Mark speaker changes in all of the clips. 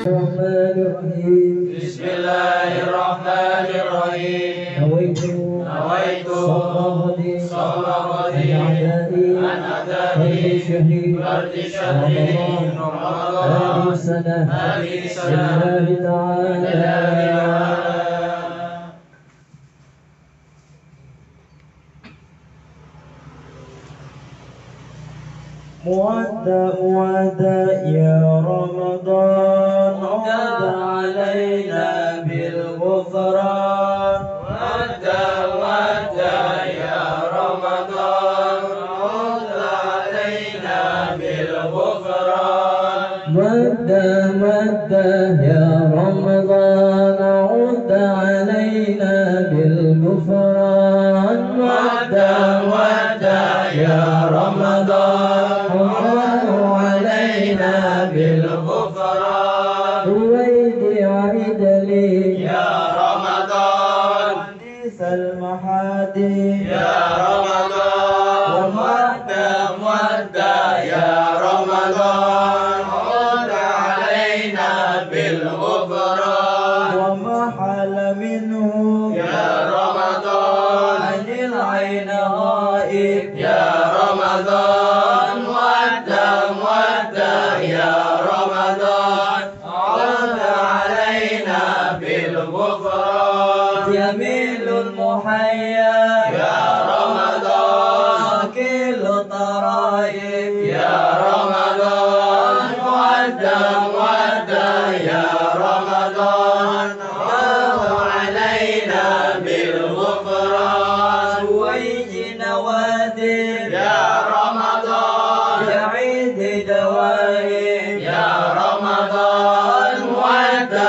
Speaker 1: بسم الله الرحمن الرحيم. نويت صوم غد عن أدائي فرد شهر رمضان هذه السنة لله تعالى.
Speaker 2: مودة يا رمضان عد علينا بالغفران.
Speaker 1: مودة يا رمضان عد علينا بالغفران.
Speaker 2: مودة يا رمضان عد علينا بالغفران.
Speaker 1: مودة يا رمضان علينا بالغفران.
Speaker 2: رويدي وعد لي
Speaker 1: يا رمضان
Speaker 2: حديث المحادي
Speaker 1: يا رمضان. مودة يا رمضان عد علينا بالغفران.
Speaker 2: وما حل منه
Speaker 1: يا رمضان
Speaker 2: عن العين غائب.
Speaker 1: يا رمضان مودة يا رمضان عد علينا بالغفران.
Speaker 2: جميل المحيا
Speaker 1: يا رمضان
Speaker 2: ثقيل الطرائف.
Speaker 1: يا رمضان مودة يا رمضان عد علينا بالغفران.
Speaker 2: سويج نوادر
Speaker 1: يا رمضان
Speaker 2: بعيد دوائر.
Speaker 1: يا رمضان مودة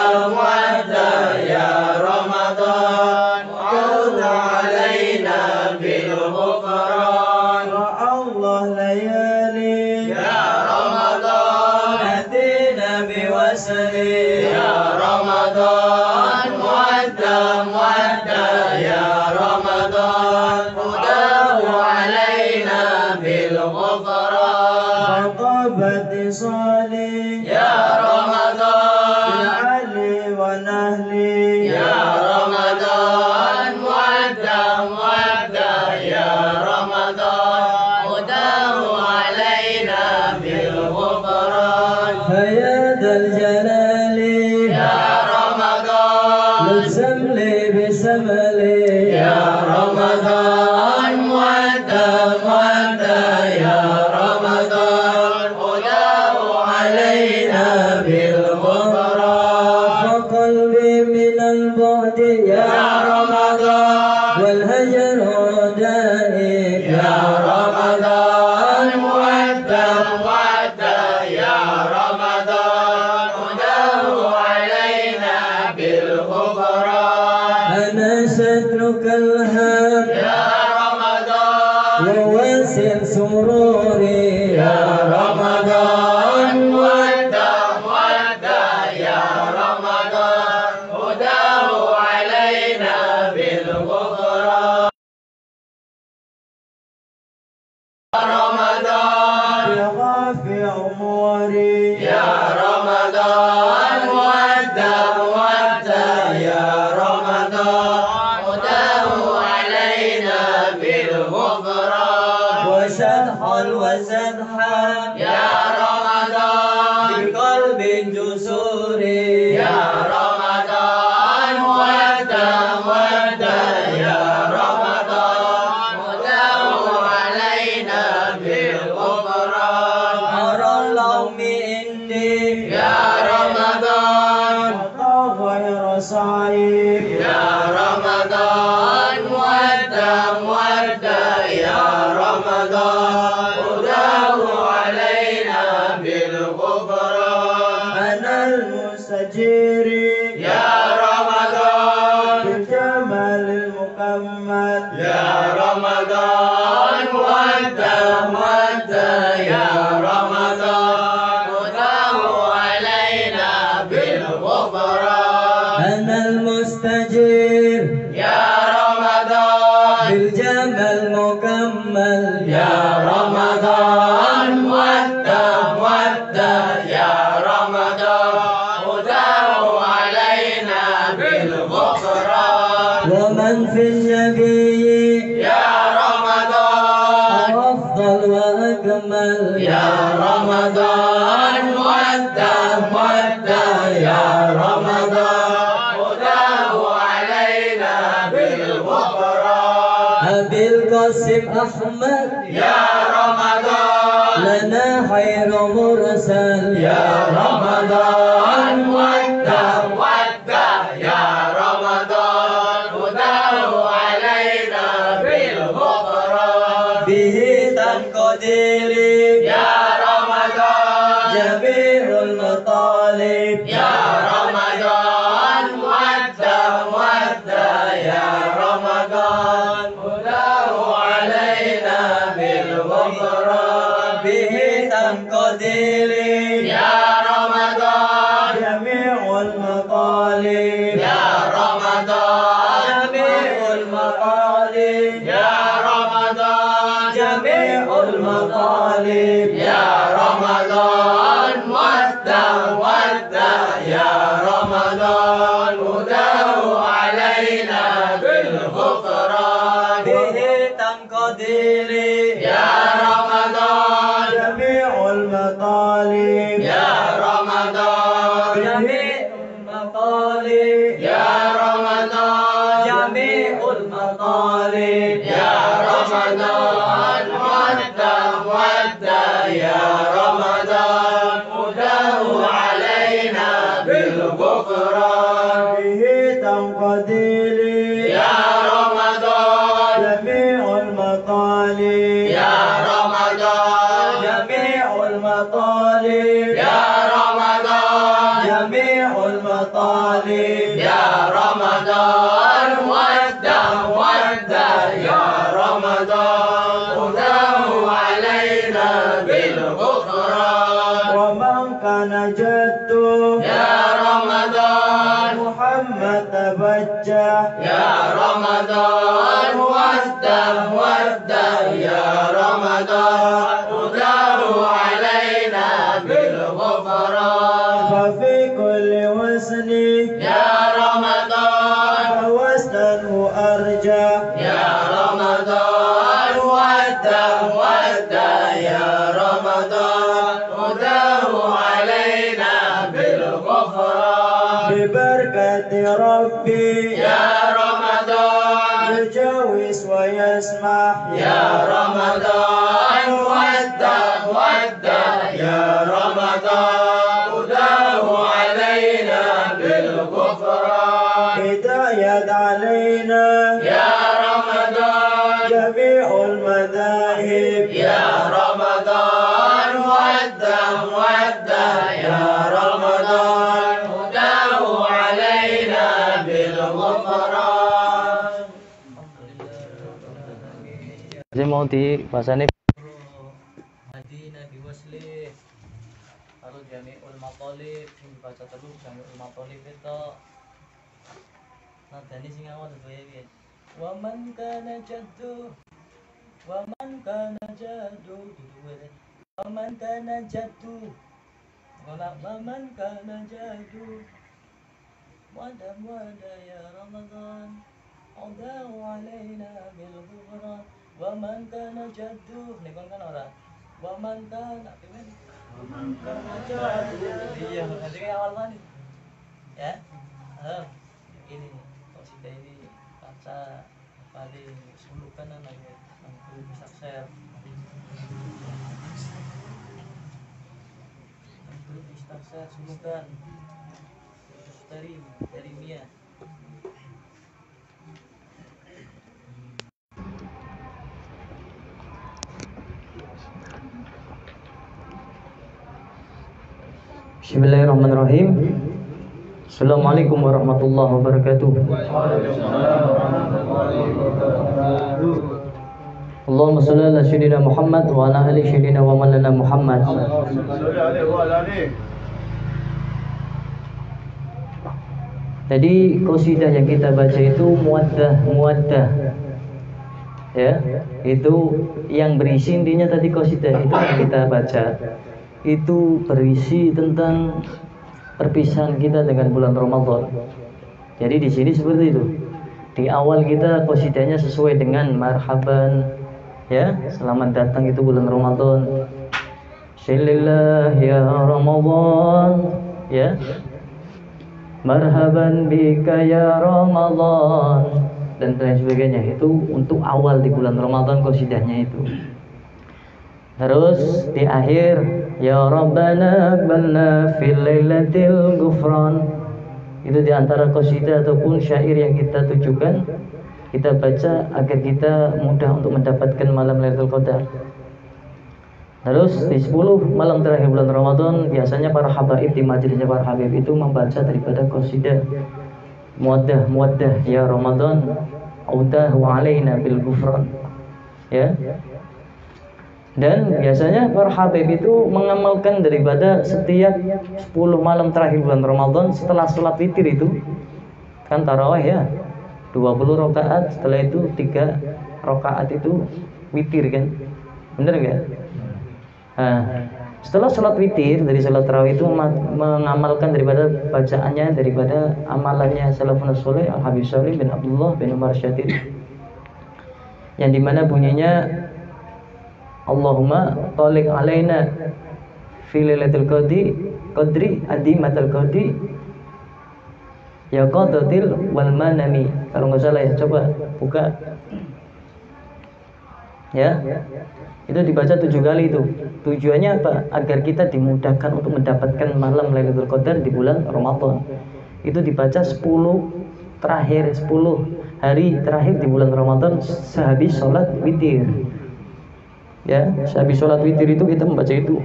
Speaker 1: يا رمضان عد علينا بالغفران.
Speaker 2: الله ليالي
Speaker 1: يا رمضان
Speaker 2: أتينا بوسلي.
Speaker 1: يا رمضان مودة يا رمضان هداه علينا بالغفران.
Speaker 2: وطاب اتصالي
Speaker 1: يا رمضان
Speaker 2: بالعلي ونهلي.
Speaker 1: يا رمضان مودة يا رمضان هداه علينا بالغفران.
Speaker 2: فيا ذا الجلال
Speaker 1: يا رمضان
Speaker 2: لزم لي بسملي.
Speaker 1: يا رمضان مودة يا رمضان هداه علينا بالغفران.
Speaker 2: فقلبي من البعد
Speaker 1: يا رمضان
Speaker 2: والهجر دائم.
Speaker 1: يا رمضان مودة يا رمضان هداه علينا بالغفران.
Speaker 2: أنا سترك الهم
Speaker 1: يا رمضان
Speaker 2: وواسع سروري.
Speaker 1: يا رمضان مودة يا رمضان هداه علينا بالغفران. رمضان
Speaker 2: بغافي أموري.
Speaker 1: يا رمضان مودة يا رمضان هداه علينا بالغفران.
Speaker 2: وسدحا وسدحا
Speaker 1: يا رمضان
Speaker 2: بقلب جسوري.
Speaker 1: يا رمضان مودة يا رمضان هداه علينا بالغفران.
Speaker 2: أرى اللوم إني
Speaker 1: يا رمضان
Speaker 2: أطى غير صعيب.
Speaker 1: يا رمضان مودة يا رمضان هداه علينا بالغفران.
Speaker 2: أنا المستجير
Speaker 1: يا رمضان
Speaker 2: بالجمال المكمل.
Speaker 1: يا رمضان مودة يا رمضان هداه علينا بالغفران.
Speaker 2: أنا المستجير
Speaker 1: يا رمضان
Speaker 2: بالجمال المكمل.
Speaker 1: يا رمضان مودة يا رمضان
Speaker 2: في النبي
Speaker 1: يا رمضان
Speaker 2: أفضل وأكمل
Speaker 1: يا رمضان ودى يا رمضان هداه علينا بالغفران
Speaker 2: أبي القاسم أحمد
Speaker 1: يا رمضان
Speaker 2: لنا خير مرسل
Speaker 1: يا رمضان ودى يا رمضان هداه علينا بالغفران
Speaker 2: به تنقدري
Speaker 1: يا رمضان
Speaker 2: جميع المطالب
Speaker 1: يا رمضان ودى يا رمضان هداه علينا بالغفران
Speaker 2: به تنقدري
Speaker 1: يا رمضان
Speaker 2: جميع المطالب
Speaker 1: يا رمضان
Speaker 2: جميع المطالب
Speaker 1: يا رمضان
Speaker 2: جميع المطالب
Speaker 1: يا رمضان ودى يا رمضان هداه علينا بالغفران
Speaker 2: به تنقدري
Speaker 1: يا رمضان
Speaker 2: جميع المطالب
Speaker 1: يا رمضان
Speaker 2: جميع المطالب
Speaker 1: يا رمضان
Speaker 2: جميع المطالب
Speaker 1: يا رمضان ودى يا رمضان هداه علينا بالغفران
Speaker 2: به تنقدري
Speaker 1: يا رمضان
Speaker 2: جميع المطالب
Speaker 1: يا رمضان
Speaker 2: جميع المطالب
Speaker 1: يا رمضان
Speaker 2: جميع المطالب
Speaker 1: يا رمضان ودى يا رمضان هداه علينا بالغفران
Speaker 2: ومن كان جده
Speaker 1: يا رمضان
Speaker 2: محمد تبجه
Speaker 1: يا رمضان ودى يا رمضان هداه علينا بالغفران
Speaker 2: ففي كل وزن
Speaker 1: يا رمضان
Speaker 2: وزنه أرجى
Speaker 1: يا رمضان ودى يا رمضان هداه علينا بالغفران
Speaker 2: ببركة ربي
Speaker 1: يا رمضان
Speaker 2: يجوز ويسمح
Speaker 1: يا رمضان ودى يا رمضان هداه علينا بالغفران
Speaker 2: هداية علينا
Speaker 1: يا رمضان
Speaker 2: جميع المذاهب
Speaker 1: يا رمضان ودى يا رمضان هداه علينا بالغفران
Speaker 3: Saya mau dibahasane
Speaker 4: Hadina biwasli karo jami'ul maqalib sing dibaca terus jami'ul maqalib itu nadane sing awal to ya wa man kana jaddu wa man kana jaddu wa man kana jaddu wa man kana jaddu wada ya ramadan Allahu alaina bil ghufran wa man kana jaddu nikon kan ora wa man kana iya nanti kayak awal mana ya ini qasidah ini baca paling sulukan namanya angkul musakser angkul musakser sulukan dari Mia
Speaker 3: Bismillahirrahmanirrahim. Assalamualaikum warahmatullahi wabarakatuh. Allahumma shalli ala sayyidina Muhammad wa ala ali sayyidina wa maulana Muhammad. Jadi qasidah yang kita baca itu muwaddah. Ya, itu yang berisi intinya tadi qasidah itu yang kita baca. Itu berisi tentang perpisahan kita dengan bulan Ramadan. Jadi di sini seperti itu. Di awal kita qasidahnya sesuai dengan marhaban, ya, selamat datang itu bulan Ramadan. Syilillah ya Ramadan, ya. Marhaban bika ya Ramadan dan lain sebagainya. Itu untuk awal di bulan Ramadan qasidahnya itu. Terus di akhir ya Rabbana aqbalna fil lailatil ghufran. Itu di antara qasidah ataupun syair yang kita tujukan, kita baca agar kita mudah untuk mendapatkan malam Lailatul Qadar. Terus di 10 malam terakhir bulan Ramadan biasanya para habaib di majelisnya para habib itu membaca daripada qasidah muwaddah ya Ramadan audahu alaina bil ghufran, ya. Dan biasanya para habib itu mengamalkan daripada setiap 10 malam terakhir bulan Ramadan setelah sholat witir itu kan tarawih ya 20 rakaat, setelah itu 3 rakaat itu witir kan, bener nggak? Nah, setelah sholat witir dari sholat tarawih itu mengamalkan daripada bacaannya daripada amalannya salafun soleh Al Habib Salim bin Abdullah bin Umar Syatiri, yang dimana bunyinya Allahumma talik alaina fi lailatul qadri adimatul qadri ya qadatil wal manami. Kalau nggak salah ya, coba buka ya. Itu dibaca 7 kali itu. Tujuannya apa? Agar kita dimudahkan untuk mendapatkan malam Lailatul Qadar di bulan Ramadan. Itu dibaca 10 hari terakhir di bulan Ramadan sehabis sholat witir. Ya, sehabis sholat witir itu kita membaca itu.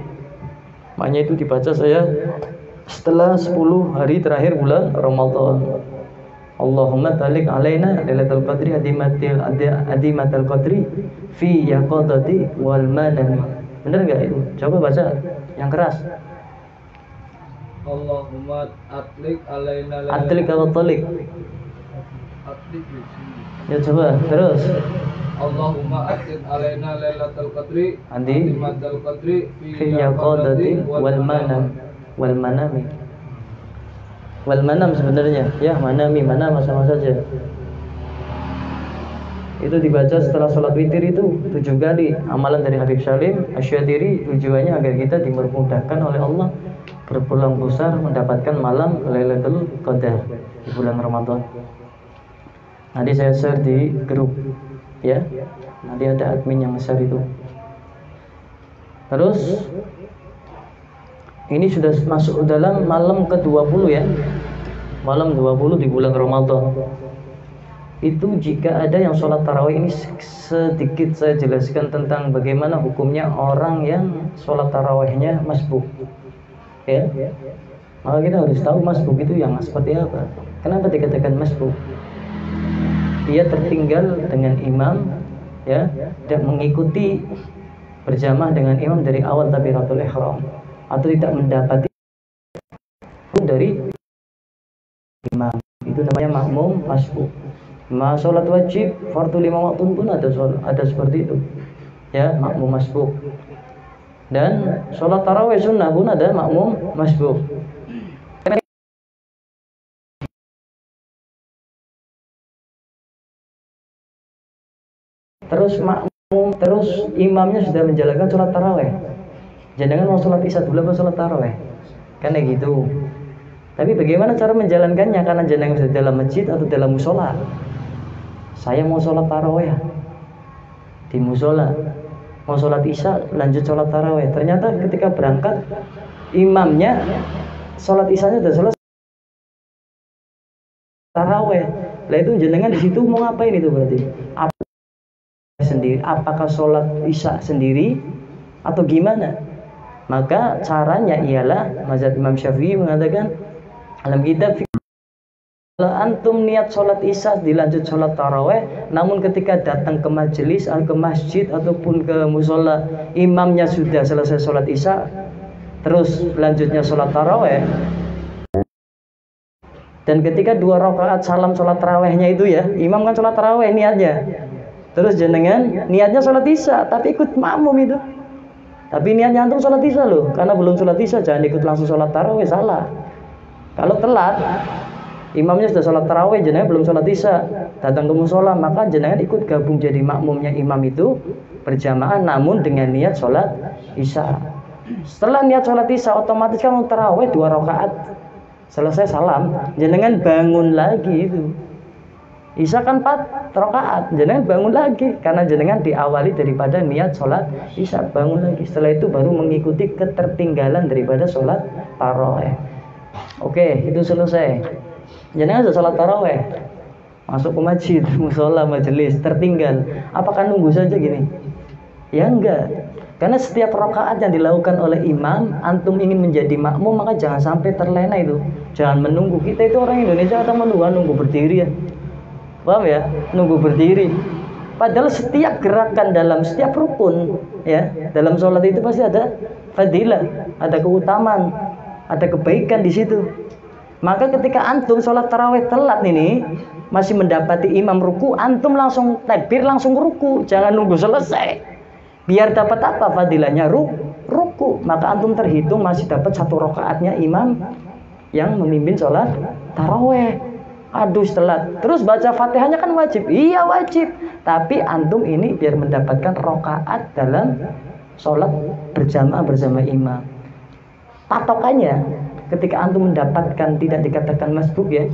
Speaker 3: Makanya itu dibaca saya setelah 10 hari terakhir bulan Ramadan. Allahumma talik alaina lailatul qadri adimatul qadri fi yaqadati wal manami. Benar enggak itu? Coba baca yang keras.
Speaker 1: Allahumma atlik alaina
Speaker 3: Atlik atau talik?
Speaker 1: atlik.
Speaker 3: Ya coba terus.
Speaker 1: Allahumma atlik alaina lailatul qadri
Speaker 3: Adimatul
Speaker 1: qadri
Speaker 3: fi yaqadati wal manami. Wal manam sebenarnya ya, manami, manam sama saja. Itu dibaca setelah sholat witir itu 7 kali. Amalan dari Habib Salim Asy-Syatiri tujuannya agar kita dimudahkan oleh Allah berpulang besar mendapatkan malam Lailatul Qadar di bulan Ramadan. Nanti saya share di grup ya. Nanti ada admin yang share itu. Terus ini sudah masuk dalam malam ke-20 ya. Malam 20 di bulan Ramadan. Itu jika ada yang sholat tarawih, ini sedikit saya jelaskan tentang bagaimana hukumnya orang yang sholat tarawihnya masbuk. Ya. Maka kita harus tahu masbuk itu yang seperti apa. Kenapa dikatakan masbuk? Dia tertinggal dengan imam ya, tidak mengikuti berjamaah dengan imam dari awal takbiratul ihram, atau tidak mendapati dari imam, itu namanya makmum masbuk. Sholat wajib fardu 5 waktu pun ada seperti itu ya, makmum masbuk. Dan sholat tarawih sunnah pun ada makmum masbuk. Terus makmum, terus imamnya sudah menjalankan sholat tarawih, jangan mau sholat isya dulu atau sholat tarawih kan kayak gitu. Tapi bagaimana cara menjalankannya? Karena jenengan bisa dalam masjid atau dalam musola. Saya mau sholat tarawih di musola, mau sholat isya lanjut sholat tarawih. Ternyata ketika berangkat imamnya sholat isyanya sudah selesai tarawih. Lah itu jenengan di situ mau ngapain itu berarti? Apakah sholat isya sendiri atau gimana? Maka caranya ialah mazhab Imam Syafi'i mengatakan dalam kitab, kalau antum niat sholat isya dilanjut sholat taraweh, namun ketika datang ke majelis atau ke masjid ataupun ke musola imamnya sudah selesai sholat isya, terus lanjutnya sholat taraweh, dan ketika 2 rakaat salam sholat tarawehnya itu ya, imam kan sholat taraweh niatnya, terus jenengan niatnya sholat isya tapi ikut makmum itu, tapi niatnya antum sholat isya loh, karena belum sholat isya jangan ikut langsung sholat taraweh, salah. Kalau telat Imamnya sudah sholat taraweh, jenengan belum sholat isya, datang ke musola, maka jenengan ikut gabung jadi makmumnya imam itu berjamaah, namun dengan niat sholat isya. Setelah niat sholat isya, otomatis kan taraweh 2 rakaat, selesai salam, jenengan bangun lagi itu. Isya kan 4 rakaat, jenengan bangun lagi karena jenengan diawali daripada niat sholat isya, bangun lagi. Setelah itu baru mengikuti ketertinggalan daripada sholat taraweh. Oke, itu selesai. Jenengan sudah sholat taraweh, masuk ke masjid, musola, majelis, tertinggal. Apakah nunggu saja gini? Ya enggak. Karena setiap rakaat yang dilakukan oleh imam, antum ingin menjadi makmum, maka jangan sampai terlena itu. Jangan menunggu. Kita itu orang Indonesia atau nunggu berdiri ya. Paham ya? Nunggu berdiri. Padahal setiap gerakan dalam setiap rukun ya, dalam sholat itu pasti ada fadilah, ada keutamaan, ada kebaikan di situ. Maka ketika antum sholat tarawih telat ini, masih mendapati imam ruku, antum langsung takbir, langsung ruku. Jangan nunggu selesai. Biar dapat apa fadilahnya? Ruku. Maka antum terhitung masih dapat 1 rakaatnya imam yang memimpin sholat tarawih. Aduh telat. Terus baca Fatihahnya kan wajib. Iya wajib. Tapi antum ini biar mendapatkan rakaat dalam sholat berjamaah bersama imam. Patokannya ketika antum mendapatkan, tidak dikatakan masbuk ya,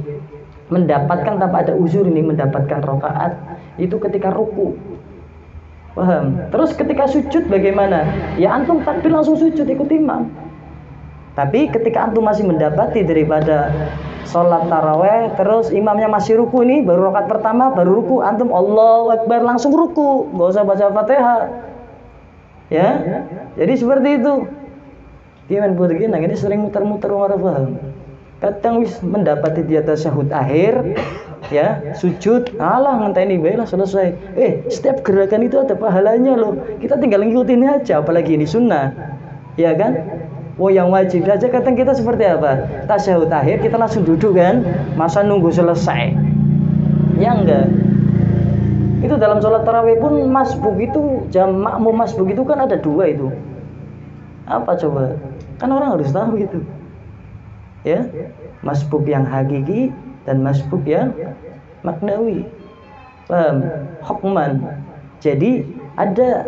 Speaker 3: mendapatkan tanpa ada uzur ini, mendapatkan rakaat itu ketika ruku. Paham? Terus ketika sujud bagaimana? Ya antum takbir langsung sujud ikut imam. Tapi ketika antum masih mendapati daripada sholat taraweh, terus imamnya masih ruku ini, baru rakaat pertama, baru ruku, antum Allahu Akbar langsung ruku, nggak usah baca Fatihah. Ya, jadi seperti itu. Gimana buat gini, ini sering muter-muter orang paham. Kadang wis mendapati di atas tasyahud akhir, ya sujud, alah ngenteni bae lah selesai. Setiap gerakan itu ada pahalanya loh. Kita tinggal ngikutin aja, apalagi ini sunnah, ya kan? Yang wajib saja kadang kita seperti apa? Tasyahud akhir kita langsung duduk kan? Masa nunggu selesai? Ya enggak. Itu dalam sholat tarawih pun masbuk itu, jam makmum masbuk itu kan ada 2 itu. Apa coba? Kan orang harus tahu gitu. Ya, masbuk yang hakiki dan masbuk yang maknawi. Paham? Hukman. Jadi ada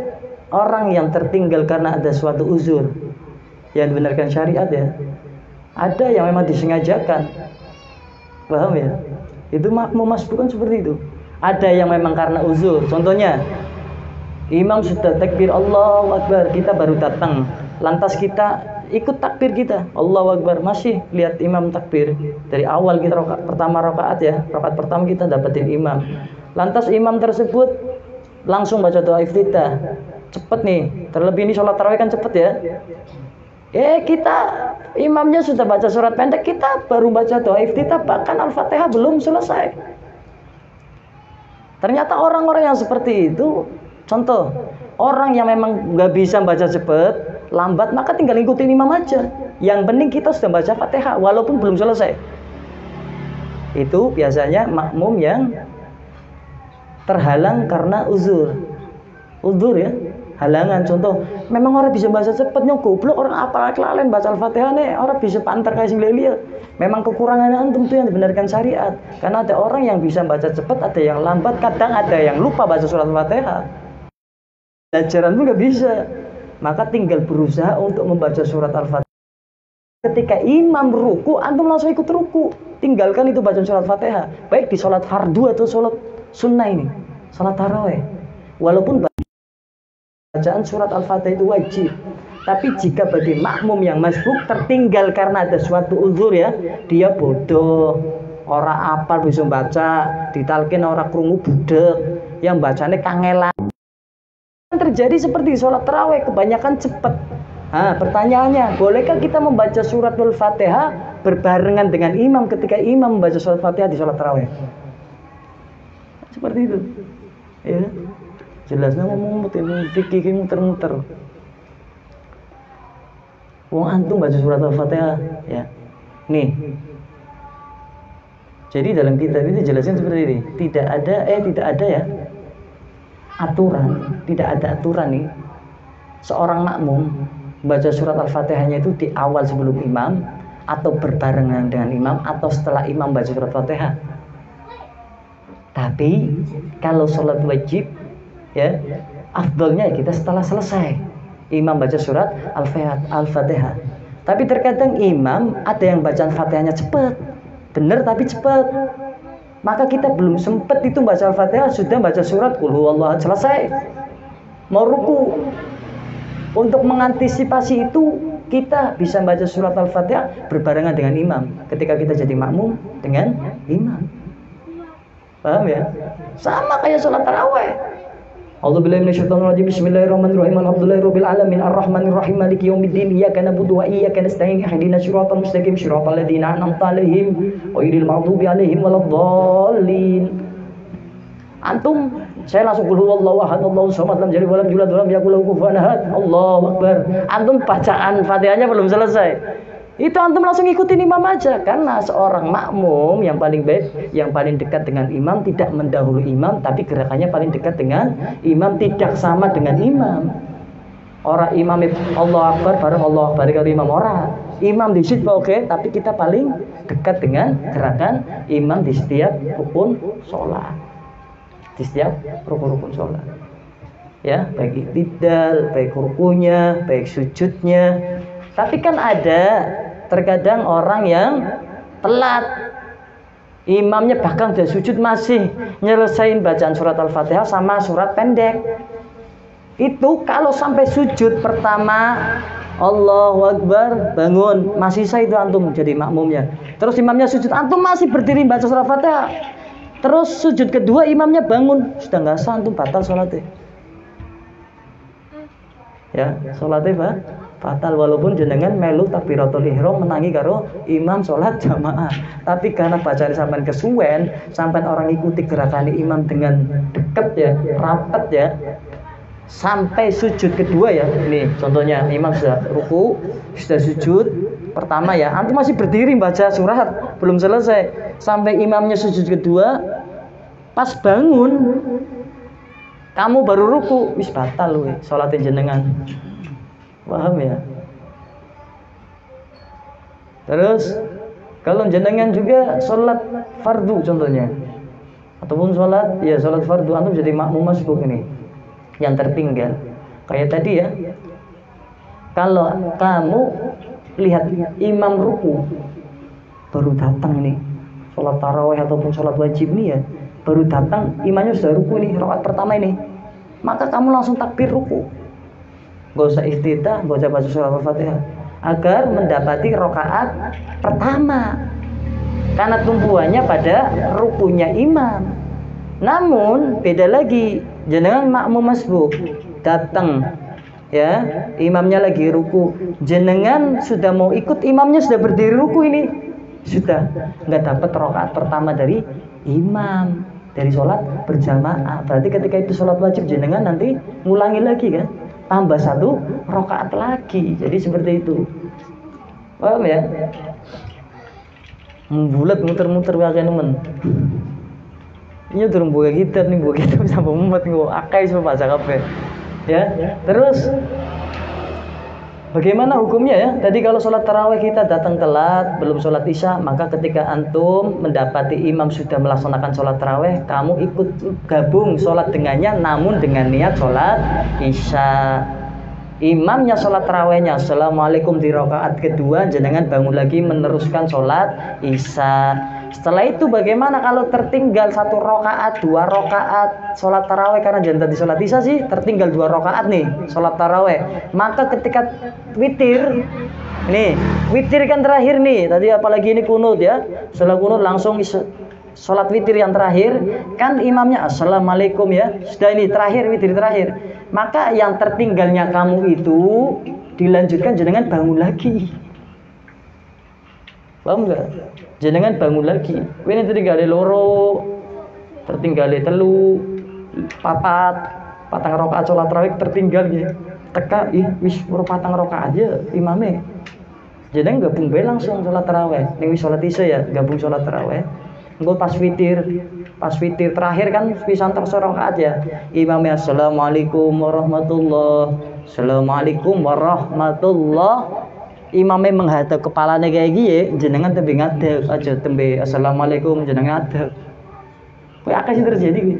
Speaker 3: orang yang tertinggal karena ada suatu uzur yang dibenarkan syariat ya. Ada yang memang disengajakan. Paham ya? Itu makmum masbuk kan seperti itu. Ada yang memang karena uzur. Contohnya, imam sudah takbir Allahu Akbar, kita baru datang. Lantas kita ikut takbir kita, Allahu Akbar, masih lihat imam takbir. Dari awal kita pertama rakaat ya, rakaat pertama kita dapetin imam. Lantas imam tersebut langsung baca doa iftitah. Cepet nih, terlebih ini sholat tarawih kan cepet ya. Kita imamnya sudah baca surat pendek, kita baru baca doa iftitah, bahkan Al-Fatihah belum selesai. Ternyata orang-orang yang seperti itu, contoh, orang yang memang nggak bisa baca cepet, lambat, maka tinggal ikutin imam aja. Yang penting kita sudah baca Fatihah walaupun belum selesai. Itu biasanya makmum yang terhalang karena uzur. Uzur ya, halangan. Contoh, memang orang bisa baca cepet goblok, orang apa kelalen baca Al-Fatihah nih, orang bisa pantar kayak sing liya. Memang kekurangannya antum tuh yang dibenarkan syariat. Karena ada orang yang bisa baca cepet, ada yang lambat, kadang ada yang lupa baca surat Al-Fatihah. Pelajaran pun nggak bisa. Maka tinggal berusaha untuk membaca surat Al-Fatihah. Ketika imam ruku, antum langsung ikut ruku. Tinggalkan itu baca surat Al-Fatihah. Baik di sholat fardu atau sholat sunnah ini, sholat tarawih. Walaupun bacaan surat Al-Fatihah itu wajib. Tapi jika bagi makmum yang masbuk tertinggal karena ada suatu uzur ya, dia bodoh, ora apal bisa baca, ditalkin ora krungu budek, yang bacanya kangelan. Terjadi seperti sholat tarawih kebanyakan cepat. Pertanyaannya, bolehkah kita membaca surat Al-Fatihah berbarengan dengan imam ketika imam membaca surat Fatihah di sholat tarawih? Seperti itu, ya. Jelasnya ngomong fikih muter-muter. Wong antum baca surat Al-Fatihah, ya. Nih. Jadi dalam kitab itu jelasin seperti ini. Tidak ada ya. Aturan, tidak ada aturan nih. Seorang makmum baca surat Al-Fatihahnya itu di awal sebelum imam atau berbarengan dengan imam atau setelah imam baca surat Fatihah. Tapi kalau sholat wajib ya, afdolnya kita setelah selesai imam baca surat Al-Fatihah. Tapi terkadang imam ada yang bacaan Fatihahnya cepat, benar tapi cepat. Maka kita belum sempat itu baca Al-Fatihah sudah baca surat Qul huwallahu ahad, selesai. Mau ruku. Untuk mengantisipasi itu kita bisa baca surat Al-Fatihah berbarengan dengan imam ketika kita jadi makmum dengan imam. Paham ya? Sama kayak sholat tarawih. A'udzubillahi minasyaitonirrajim. Bismillahirrahmanirrahim. Alhamdulillahirabbil alamin arrahmanirrahim maliki yaumiddin. Iyyaka na'budu wa iyyaka nasta'in. Ihdinas siratal mustaqim siratal ladzina an'amta 'alaihim ghairil maghdubi 'alaihim waladdallin. Antum saya langsung qul huwallahu ahad Allahu samad lam yalid walam yulad walam yakul lahu kufuwan ahad. Allahu akbar. Antum bacaan Fatihahnya belum selesai. Itu antum langsung ikutin imam aja, karena seorang makmum yang paling baik, yang paling dekat dengan imam tidak mendahului imam, tapi gerakannya paling dekat dengan imam, tidak sama dengan imam. Orang imam Allah Akbar bareng Allah Akbar kalau imam orang. Imam di situ oke, tapi kita paling dekat dengan gerakan imam di setiap rukun sholat, di setiap rukun sholat. Ya, baik iktidal, baik rukunya, baik sujudnya. Tapi kan ada terkadang orang yang telat, imamnya bahkan udah sujud masih nyelesain bacaan surat Al-Fatihah sama surat pendek. Itu kalau sampai sujud pertama Allahu Akbar bangun, masih sah itu antum jadi makmumnya. Terus imamnya sujud, antum masih berdiri baca surat Fatihah. Terus sujud kedua imamnya bangun, sudah nggak sah, antum batal sholatnya. Ya, sholatnya Pak batal walaupun jenengan melu takbiratul ihram menangi karo imam sholat jamaah. Tapi karena bacaan sampean kesuwen, sampean orang ikuti gerakan imam dengan deket ya, rapat ya, sampai sujud kedua ya. Nih contohnya imam sudah ruku, sudah sujud pertama ya, antum masih berdiri baca surat belum selesai, sampai imamnya sujud kedua, pas bangun kamu baru ruku, wis batal we sholatin jenengan. Paham ya? Terus kalau jenengan juga sholat fardu contohnya, ataupun sholat fardu, antum jadi makmum masbuk ini yang tertinggal kayak tadi ya. Kalau kamu lihat imam ruku baru datang nih, sholat tarawih ataupun sholat wajib nih ya, baru datang imamnya sudah ruku nih, rakaat pertama ini, maka kamu langsung takbir ruku. Gak usah iftitah, gak usah baca surat Al-Fatihah, agar mendapati rakaat pertama, karena tumpuannya pada rukunya imam. Namun beda lagi, jenengan makmum masbuk datang ya, imamnya lagi ruku, jenengan sudah mau ikut imamnya sudah berdiri ruku ini, sudah nggak dapat rakaat pertama dari imam, dari sholat berjamaah. Berarti ketika itu sholat wajib jenengan nanti ngulangi lagi kan, tambah satu rakaat lagi. Jadi seperti itu. Paham ya? Membulat muter-muter wae nemen. Ini durung buka kitab nih, buka kitab sampai mumet nggo akai semua baca kabeh. Ya. Terus bagaimana hukumnya ya? Tadi kalau sholat tarawih kita datang telat, belum sholat isya, maka ketika antum mendapati imam sudah melaksanakan sholat tarawih, kamu ikut gabung sholat dengannya, namun dengan niat sholat isya. Imamnya sholat tarawihnya assalamualaikum di rakaat kedua, jenengan bangun lagi meneruskan sholat isya. Setelah itu bagaimana kalau tertinggal 1 rakaat, 2 rakaat sholat tarawih, karena jangan tadi sholat isya sih tertinggal 2 rakaat nih sholat tarawih, maka ketika witir, nih witir kan terakhir nih, tadi apalagi ini kunut ya, setelah kunut langsung sholat witir yang terakhir, kan imamnya assalamualaikum ya, sudah ini terakhir, witir terakhir, maka yang tertinggalnya kamu itu dilanjutkan jenengan bangun lagi. Paham enggak? Jenengan bangun lagi. Ini tertinggal loro, tertinggal telu, patang rakaat sholat tarawih tertinggal gitu. Teka wis patang rakaat aja imame. Jenengan gabung bae langsung sholat tarawih. Ning wis sholat isya ya, gabung sholat tarawih. Engko pas witir terakhir kan pisan terus rakaat ya. Imamnya assalamualaikum warahmatullah, assalamualaikum warahmatullah. imamnya menghadap kepalanya kayak gini, jenengan tembe ngadeg aja tembe assalamualaikum jenengan ngadeg. Kowe akeh sing terjadi kuwi.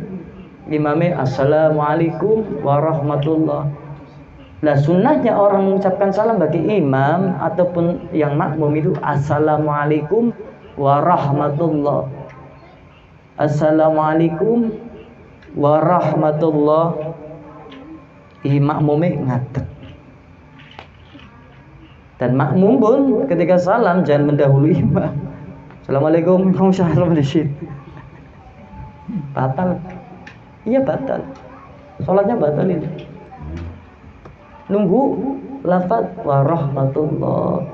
Speaker 3: Imamnya assalamualaikum warahmatullah. Lah sunnahnya orang mengucapkan salam bagi imam ataupun yang makmum itu assalamualaikum warahmatullah. Assalamualaikum warahmatullah. Makmumnya ngadeg. Dan makmum pun ketika salam jangan mendahului imam. Assalamualaikum, waalaikumsalam di situ. Batal. Iya batal. Salatnya batal ini. Nunggu lafaz warahmatullah.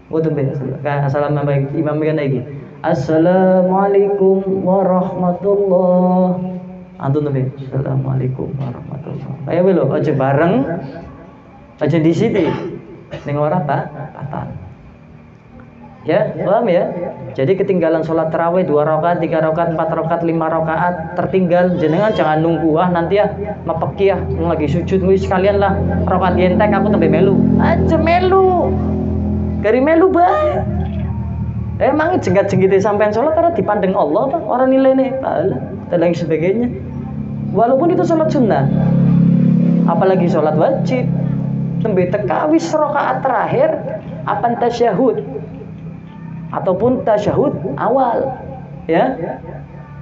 Speaker 3: Boten ben. Assalamualaikum imam kan lagi. Assalamualaikum warahmatullah. Antun ben. Assalamualaikum warahmatullah. Ayo lho aja bareng. Aja di situ. Ning ora batal. Ya, paham ya? Jadi ketinggalan sholat tarawih 2 rakaat, 3 rakaat, 4 rakaat, 5 rakaat tertinggal, jenengan jangan nunggu nanti ya mapeki ya lagi sujud wis sekalian lah rakaat yentek aku tembe melu. Aja melu. Kari melu bae. Emang jenggat-jenggite sampean sholat ora dipandeng Allah apa? Ora nilainya pahala dan lain sebagainya. Walaupun itu sholat sunnah. Apalagi sholat wajib. Tembe tekawis rakaat terakhir apa tasyahud ataupun tasyahud awal, ya,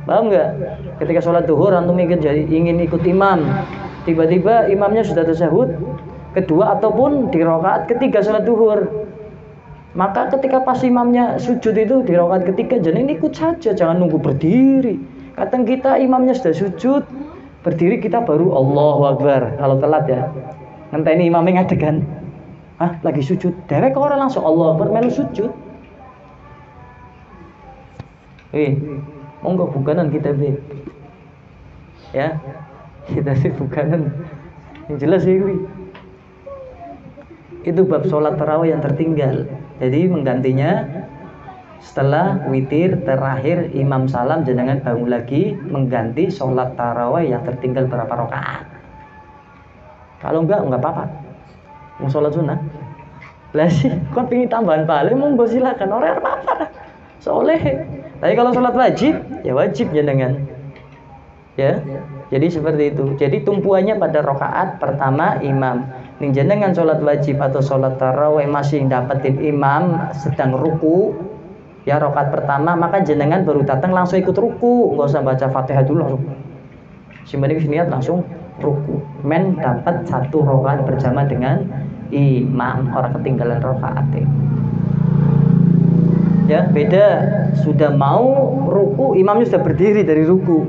Speaker 3: paham nggak? Ketika sholat duhur antum ingin ikut imam, tiba-tiba imamnya sudah tasyahud kedua ataupun di rakaat ketiga sholat duhur, maka ketika pas imamnya sujud itu di rakaat ketiga jangan ikut saja, jangan nunggu berdiri. Kadang kita imamnya sudah sujud berdiri kita baru Allahu Akbar kalau telat ya. Ngenteni imamnya ngadeg kan, lagi sujud, dewek orang langsung Allahu Akbar melu sujud. Monggo bukanan kita be. Ya. Kita sih bukanan. Yang jelas sih itu bab sholat tarawih yang tertinggal. Jadi menggantinya setelah witir terakhir imam salam jenengan bangun lagi mengganti sholat tarawih yang tertinggal berapa rakaat. Kalau enggak apa-apa. Mau sholat sunnah. Lah sih, kon pengin tambahan paling monggo silakan, ora apa-apa. Soleh. Tapi kalau sholat wajib, ya wajib jenengan. Ya. Jadi seperti itu. Jadi tumpuannya pada rakaat pertama imam. Ning jenengan sholat wajib atau sholat tarawih masih dapetin imam sedang ruku, ya rakaat pertama, maka jenengan baru datang langsung ikut ruku, enggak usah baca Fatihah dulu langsung. Simpening niat langsung ruku. Men dapat 1 rakaat berjamaah dengan imam, orang ketinggalan rakaat. Ya, beda sudah mau ruku, imamnya sudah berdiri dari ruku.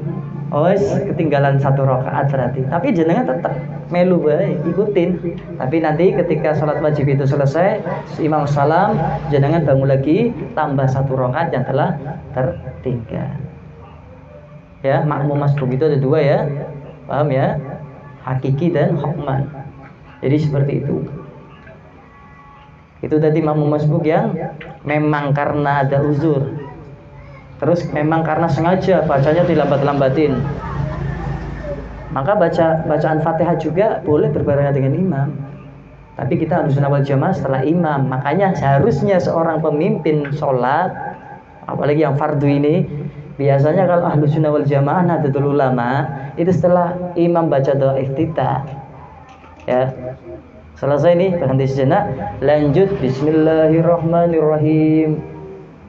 Speaker 3: Oh, ketinggalan 1 rakaat berarti. Tapi jenengan tetap melu bae, ikutin. Tapi nanti ketika sholat wajib itu selesai, imam salam, jenengan bangun lagi tambah 1 rakaat yang telah tertinggal. Ya, makmum masbuk itu ada 2 ya. Paham ya? Hakiki dan hukman. Jadi seperti itu. Itu tadi makmum masbuk yang memang karena ada uzur. Terus memang karena sengaja bacanya dilambat-lambatin. Maka bacaan Fatihah juga boleh berbarengan dengan imam. Tapi kita harus wal jamaah setelah imam. Makanya seharusnya seorang pemimpin sholat, apalagi yang fardu ini, biasanya kalau ahlu sunnah wal jamaah Nahdlatul Ulama itu setelah imam baca doa iftitah, ya. Selesai nih, berhenti sejenak, lanjut bismillahirrahmanirrahim.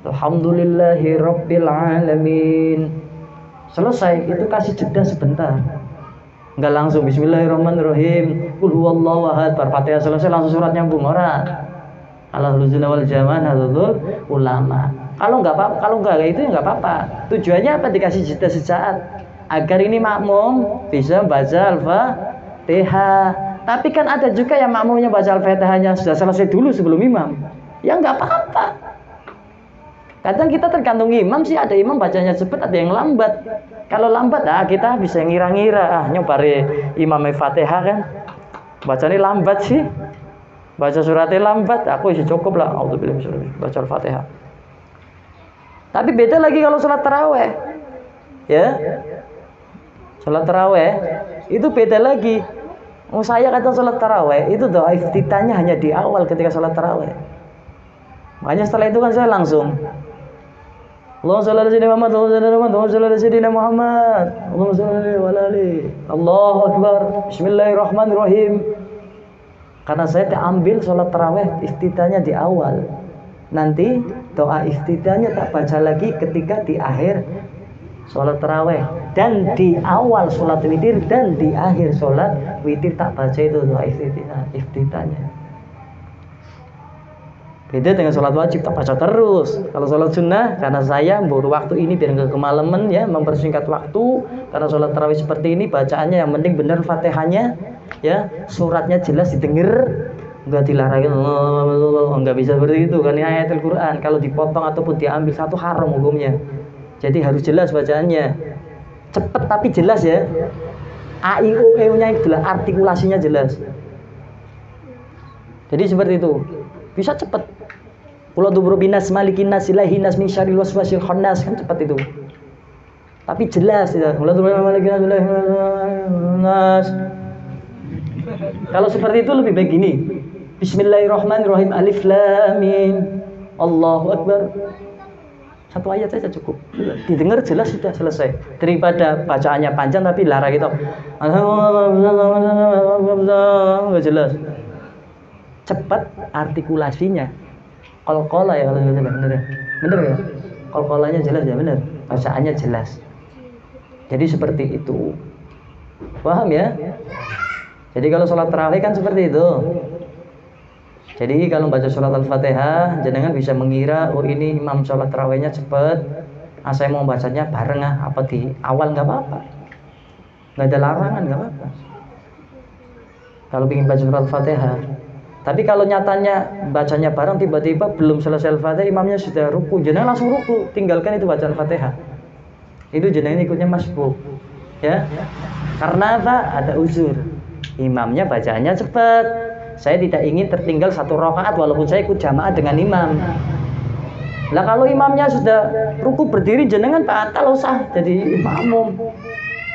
Speaker 3: Alhamdulillahi rabbil alamin. Selesai, itu kasih jeda sebentar. Enggak langsung bismillahirrahmanirrahim. Qul huwallahu ahad, Fatihah selesai langsung surat nyambung ora. Ahlu sunnah wal jamaah Nahdlatul Ulama. Kalau enggak kayak itu ya enggak apa-apa. Tujuannya apa dikasih jeda sesaat? Agar ini makmum bisa baca Al-Fatihah. Tapi kan ada juga yang makmumnya baca Al-Fatihahnya sudah selesai dulu sebelum imam. Ya enggak apa-apa. Kadang kita tergantung imam sih, ada imam bacanya cepat, ada yang lambat. Kalau lambat kita bisa ngira-ngira nyobare imam Fatihah kan. Bacanya lambat sih. Baca suratnya lambat, aku isi cukup lah. Auzubillahi minasyaitonir baca Al-Fatihah. Tapi beda lagi kalau sholat tarawih. Ya. Sholat tarawih itu beda lagi. Saya kata sholat tarawih itu doa iftitahnya hanya di awal ketika sholat tarawih. Makanya setelah itu kan saya langsung Allahumma shalli ala sayyidina Muhammad, Allahumma shalli ala sayyidina Muhammad, Allahumma shalli ala ali. Allahu Akbar. Bismillahirrahmanirrahim. Karena saya ambil sholat tarawih iftitahnya di awal. Nanti doa iftitahnya tak baca lagi ketika di akhir sholat tarawih, dan di awal sholat witir dan di akhir sholat witir tak baca itu doa iftitahnya. Beda dengan sholat wajib tak baca terus. Kalau sholat sunnah, karena saya memburu waktu ini biar nggak kemalaman ya, mempersingkat waktu. Karena sholat tarawih seperti ini bacaannya yang penting benar fatihahnya ya, suratnya jelas didengar, nggak dilarangin, nggak bisa seperti itu kan ayat Al-Quran. Kalau dipotong ataupun diambil satu haram hukumnya. Jadi harus jelas bacaannya, cepet tapi jelas ya. A I U E nya adalah artikulasinya jelas. Jadi seperti itu, bisa cepet. Qul a'udzu binas malikin nas ilahin nas min syarril waswasil khannas, kan cepet itu. Tapi jelas ya. Qul a'udzu malikin nas ilahin nas. Kalau seperti itu lebih baik gini. Bismillahirrahmanirrahim, alif lam mim. Allahu akbar. Satu ayat saja cukup. Didengar jelas sudah selesai. Daripada bacaannya panjang tapi lara gitu. Enggak jelas. Cepat artikulasinya. Qalqalah ya kalau benar ya. Benar ya? Qalqalahnya jelas ya, benar. Bacaannya jelas. Jadi seperti itu. Paham ya? Jadi kalau sholat tarawih kan seperti itu. Jadi kalau baca surat Al-Fatihah, jenengan bisa mengira, oh ini imam sholat tarawihnya cepat. Saya mau bacanya bareng apa di awal nggak apa-apa. Nggak ada larangan, nggak apa-apa. Kalau ingin baca surat Al-Fatihah. Tapi kalau nyatanya bacanya bareng tiba-tiba belum selesai Al-Fatihah, imamnya sudah ruku, jenengan langsung ruku, tinggalkan itu bacaan Fatihah. Itu jenengan ikutnya masbuk. Ya. Karena apa? Ada uzur. Imamnya bacaannya cepat. Saya tidak ingin tertinggal satu rakaat walaupun saya ikut jamaah dengan imam. Lah kalau imamnya sudah ruku berdiri, jenengan batal usah jadi makmum.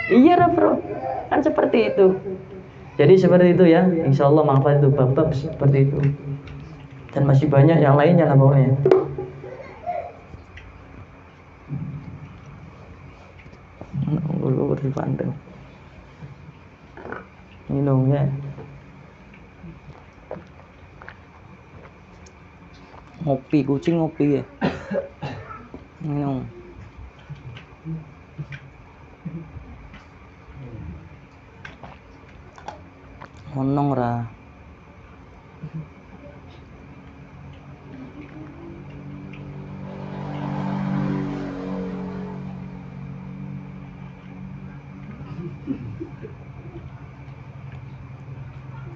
Speaker 3: Iya bro, kan seperti itu. Jadi seperti itu ya, insya Allah manfaat itu bab-bab seperti itu. Dan masih banyak yang lainnya lah pokoknya. Gue dipandang. Minum ya. Ngopi, kucing ngopi ya. Minum. Monong ra.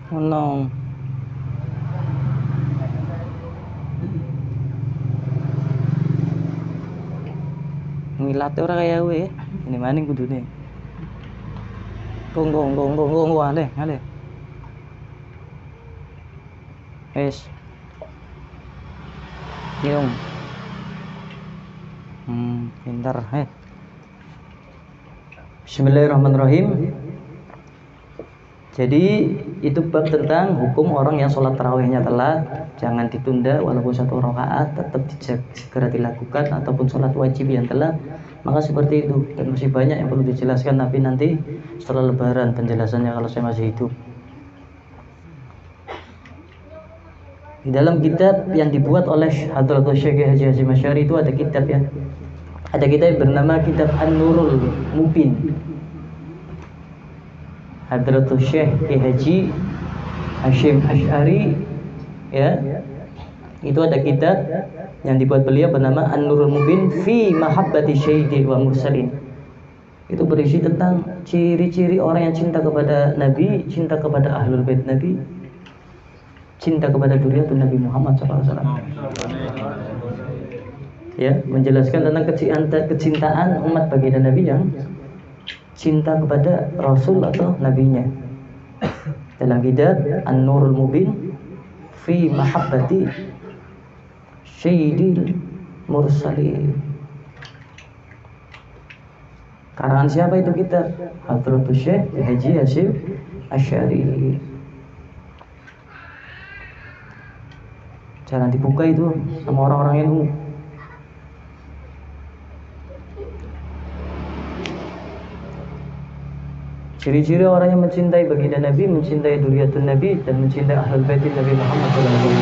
Speaker 3: Monong. Ngilate ora kaya we. Ini maning kudune. Gong ale. Es. Minum. Pintar, Bismillahirrahmanirrahim. Jadi itu bab tentang hukum orang yang sholat tarawihnya telat, jangan ditunda walaupun satu rakaat, tetap segera dilakukan, ataupun sholat wajib yang telat, maka seperti itu. Dan masih banyak yang perlu dijelaskan, tapi nanti setelah Lebaran penjelasannya kalau saya masih hidup. Di dalam kitab yang dibuat oleh Hadratus Syekh Haji Hasyim Asy'ari itu ada kitab ya. Ada kitab yang bernama Kitab An-Nurul Mubin. Hadratus Syekh Haji Hasyim Asy'ari ya. Itu ada kitab yang dibuat beliau bernama An-Nurul Mubin fi Mahabbati Syaidil wa Mursalin. Itu berisi tentang ciri-ciri orang yang cinta kepada Nabi, cinta kepada Ahlul Bait Nabi, cinta kepada Dzurriyyatun Nabi Muhammad SAW. Ya, menjelaskan tentang kecintaan umat baginda Nabi yang cinta kepada Rasul atau Nabinya. Dalam kitab An-Nurul Mubin fi Mahabbati Syaidil Mursalin. Karangan siapa itu kitab? Hadratus Syekh Haji Hasyim Asy'ari. Jangan dibuka itu sama orang-orang ilmu. Ciri-ciri orang yang mencintai baginda Nabi, mencintai dzurriyyatun Nabi, dan mencintai ahlul bait Nabi Muhammad SAW.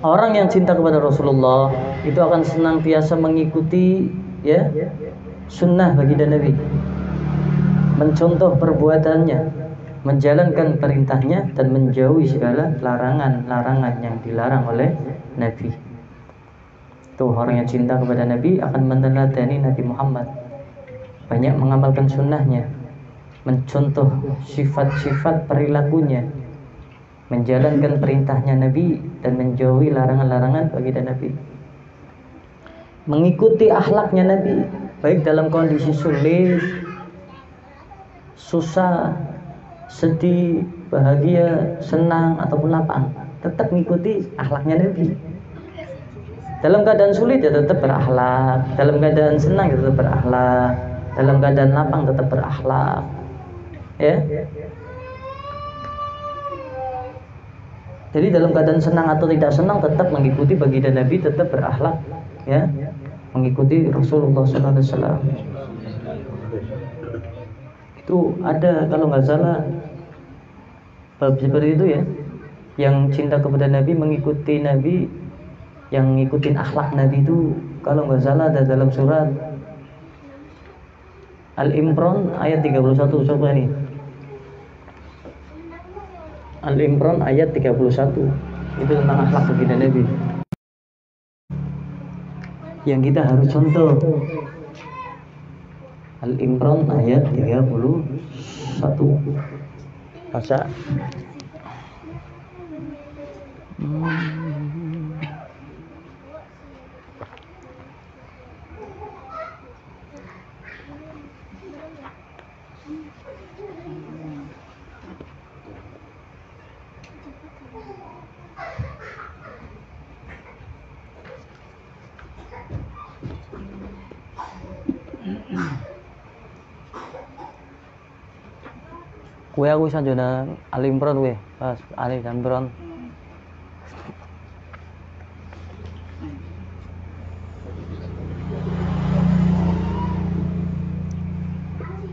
Speaker 3: Orang yang cinta kepada Rasulullah itu akan senantiasa mengikuti ya sunnah baginda Nabi, mencontoh perbuatannya, menjalankan perintahnya, dan menjauhi segala larangan-larangan yang dilarang oleh Nabi. Tuh, orang yang cinta kepada Nabi akan meneladani Nabi Muhammad, banyak mengamalkan sunnahnya, mencontoh sifat-sifat perilakunya, menjalankan perintahnya Nabi, dan menjauhi larangan-larangan baginda Nabi. Mengikuti akhlaknya Nabi, baik dalam kondisi sulit, susah, sedih, bahagia, senang, ataupun lapang, tetap mengikuti akhlaknya Nabi. Dalam keadaan sulit ya tetap berakhlak, dalam keadaan senang ya tetap berakhlak, dalam keadaan lapang tetap berakhlak, ya. Jadi dalam keadaan senang atau tidak senang tetap mengikuti baginda Nabi, tetap berakhlak, ya, mengikuti Rasulullah SAW. Itu ada kalau nggak salah bab seperti itu ya, yang cinta kepada Nabi, mengikuti Nabi, yang ngikutin akhlak Nabi itu kalau nggak salah ada dalam surat Al-Imran ayat 31. Coba ini Al-Imran ayat 31, itu tentang akhlak baginda Nabi yang kita harus contoh. Al-Imran ayat 31. Baca. Kue aku sanjona Al-Imran kue pas Al-Imran.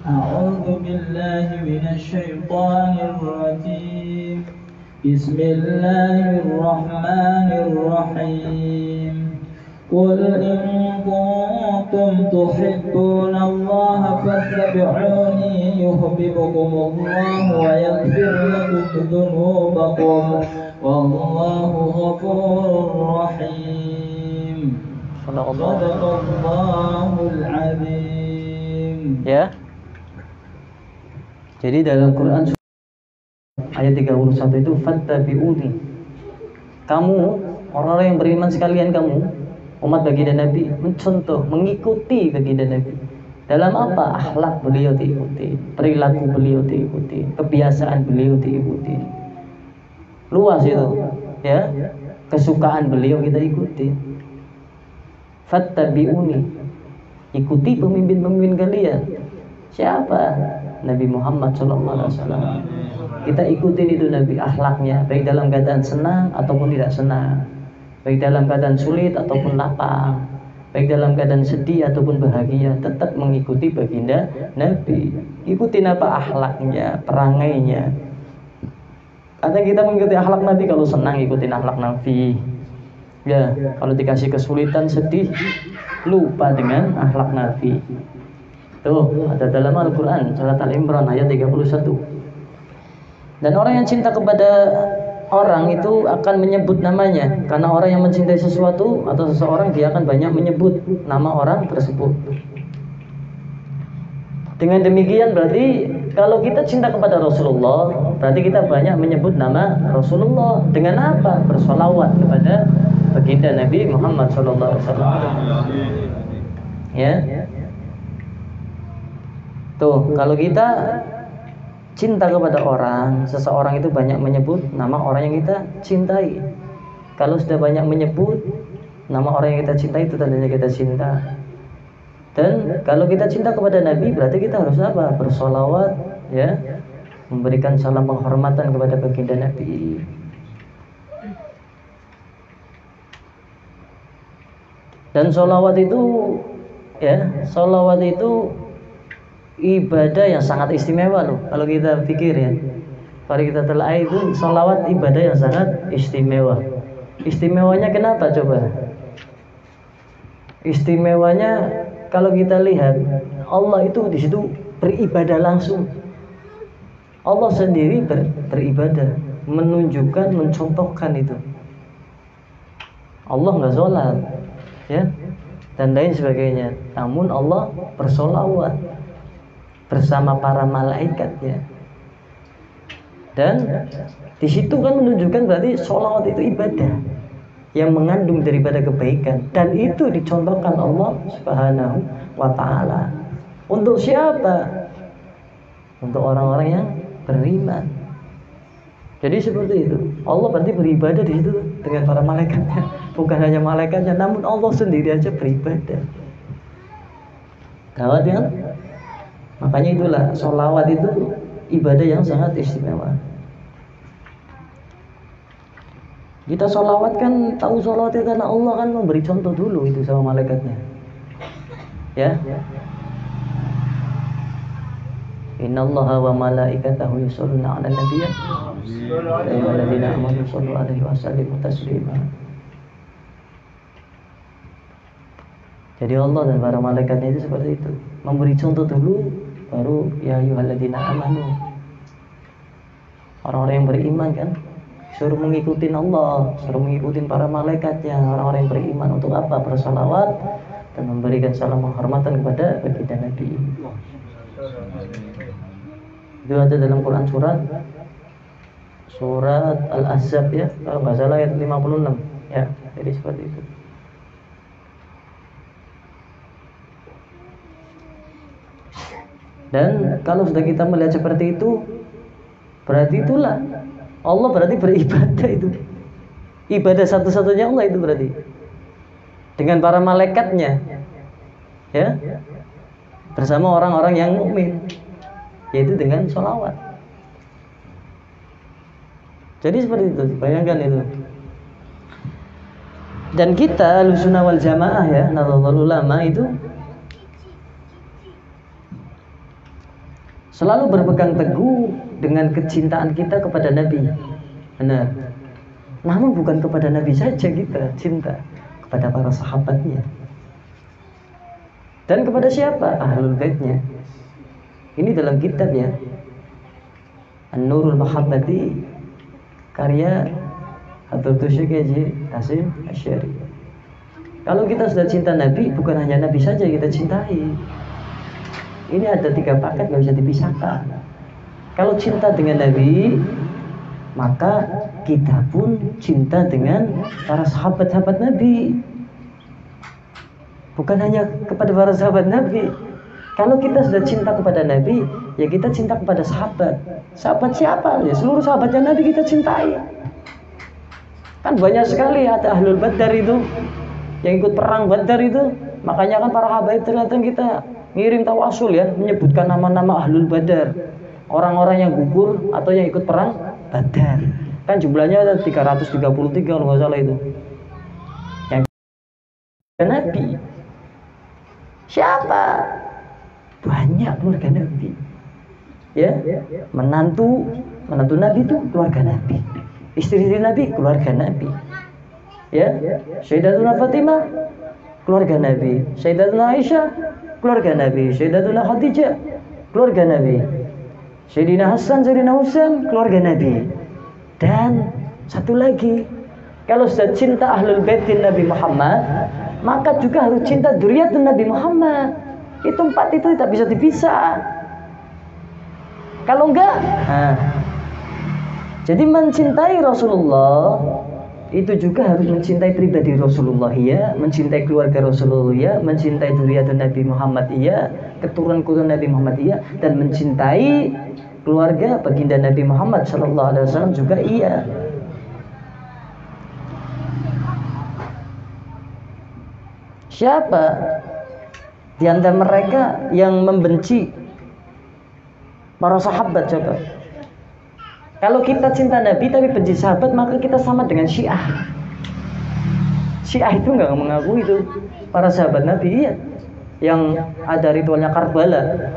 Speaker 2: أعوذ بالله من الشيطان الرجيم بسم الله الرحمن الرحيم قل إن كنتم تحبون الله فاتبعوني يحببكم الله ويغفر لكم ذنوبكم والله غفور رحيم صدق الله العظيم.
Speaker 3: Ya. Jadi dalam Quran ayat 31 itu fattabi'uni. Kamu orang-orang yang beriman sekalian, kamu umat baginda Nabi, mencontoh, mengikuti baginda Nabi. Dalam apa? Akhlak beliau diikuti, perilaku beliau diikuti, kebiasaan beliau diikuti. Luas itu, ya. Kesukaan beliau kita ikuti. Fattabi'uni. Ikuti pemimpin-pemimpin kalian. Siapa? Nabi Muhammad SAW. Kita ikutin itu Nabi, akhlaknya, baik dalam keadaan senang ataupun tidak senang, baik dalam keadaan sulit ataupun lapang, baik dalam keadaan sedih ataupun bahagia, tetap mengikuti baginda Nabi. Ikutin apa? Akhlaknya, perangainya. Kadang kita mengikuti akhlak Nabi kalau senang, ikutin akhlak Nabi. Ya, kalau dikasih kesulitan, sedih, lupa dengan akhlak Nabi. Tuh, ada dalam Al-Quran surat Al-Imran ayat 31. Dan orang yang cinta kepada orang itu akan menyebut namanya, karena orang yang mencintai sesuatu atau seseorang, dia akan banyak menyebut nama orang tersebut. Dengan demikian berarti kalau kita cinta kepada Rasulullah, berarti kita banyak menyebut nama Rasulullah. Dengan apa? Bersolawat kepada baginda Nabi Muhammad SAW. Ya. Tuh, kalau kita cinta kepada orang, seseorang itu banyak menyebut nama orang yang kita cintai. Kalau sudah banyak menyebut nama orang yang kita cintai, itu tandanya kita cinta. Dan kalau kita cinta kepada Nabi, berarti kita harus apa? Bersolawat, ya, memberikan salam penghormatan kepada baginda Nabi. Dan sholawat itu ibadah yang sangat istimewa loh. Kalau kita pikir ya, kalau kita telah itu sholawat ibadah yang sangat istimewa. Istimewanya kenapa coba? Istimewanya kalau kita lihat Allah itu di situ beribadah langsung. Allah sendiri beribadah, menunjukkan, mencontohkan itu. Allah nggak sholat, ya, dan lain sebagainya. Namun Allah bersolawat bersama para malaikatnya. Dan di situ kan menunjukkan berarti sholawat itu ibadah yang mengandung daripada kebaikan, dan itu dicontohkan Allah Subhanahu wa Ta'ala. Untuk siapa? Untuk orang-orang yang beriman. Jadi seperti itu. Allah berarti beribadah di situ dengan para malaikatnya. Bukan hanya malaikatnya, namun Allah sendiri aja beribadah. Gawat ya? Makanya itulah sholawat itu ibadah yang sangat istimewa. Kita sholawat kan, tahu sholawat itu karena Allah kan memberi contoh dulu itu sama malaikatnya. Ya. Innallaha wa malaikatahu yusholluna 'alan nabiy. Ya ayyuhalladzina amanu shollu 'alaihi wa sallimu taslima. Jadi Allah dan para malaikatnya itu seperti itu, memberi contoh dulu, baru ya ayyuhalladzina amanu. Orang-orang yang beriman kan suruh mengikuti Allah, suruh mengikuti para malaikatnya. Orang-orang yang beriman untuk apa? Bersalawat dan memberikan salam penghormatan kepada baginda Nabi. Itu ada dalam Quran surat Al-Ahzab ya, kalau nggak salah ayat 56 ya. Jadi seperti itu. Dan kalau sudah kita melihat seperti itu, berarti itulah Allah berarti beribadah itu. Ibadah satu-satunya Allah itu berarti dengan para malaikatnya, ya, bersama orang-orang yang mukmin, yaitu dengan sholawat. Jadi seperti itu, bayangkan itu. Dan kita Ahlussunnah wal Jamaah ya, Nahdlatul Ulama itu selalu berpegang teguh dengan kecintaan kita kepada Nabi. Benar. Namun bukan kepada Nabi saja kita cinta, kepada para sahabatnya. Dan kepada siapa? Ahlul Baitnya. Ini dalam kitab ya, An-Nurul Mahabbati, karya Hadratus Syekh Haji Hasyim Asy'ari. Kalau kita sudah cinta Nabi, bukan hanya Nabi saja kita cintai. Ini ada 3 paket, gak bisa dipisahkan. Kalau cinta dengan Nabi, maka kita pun cinta dengan para sahabat-sahabat Nabi. Bukan hanya kepada para sahabat Nabi. Kalau kita sudah cinta kepada Nabi, ya kita cinta kepada sahabat. Sahabat siapa? Ya seluruh sahabatnya Nabi kita cintai. Kan banyak sekali ada Ahlul Badar itu, yang ikut perang Badar itu. Makanya kan para habaib ternyata kita ngirim tawasul ya, menyebutkan nama-nama Ahlul Badar, orang-orang yang gugur atau yang ikut perang Badar. Kan jumlahnya ada 333 kalau nggak salah itu. Yang Nabi siapa? Banyak keluarga Nabi. Ya, menantu Nabi itu keluarga Nabi. Istri Nabi keluarga Nabi. Ya, Sayyidatuna Fatimah keluarga Nabi. Sayyidatuna Aisyah keluarga Nabi. Sayyidatuna Khadijah keluarga Nabi. Sayyidina Hasan, Sayyidina Husain keluarga Nabi. Dan satu lagi, kalau sudah cinta Ahlul Baitin Nabi Muhammad, maka juga harus cinta dzurriyyatun Nabi Muhammad. Itu 4 itu tidak bisa dipisah. Kalau enggak, jadi mencintai Rasulullah itu juga harus mencintai pribadi Rasulullah ya, mencintai keluarga Rasulullah ya, mencintai dzurriyyatun Nabi Muhammad ya, keturunan Nabi Muhammad ya, dan mencintai keluarga baginda Nabi Muhammad sallallahu alaihi wasallam juga iya. Siapa di antara mereka yang membenci para sahabat coba? Kalau kita cinta Nabi tapi benci sahabat, maka kita sama dengan Syiah. Syiah itu nggak mengaku itu para sahabat Nabi, iya. Yang ada ritualnya Karbala,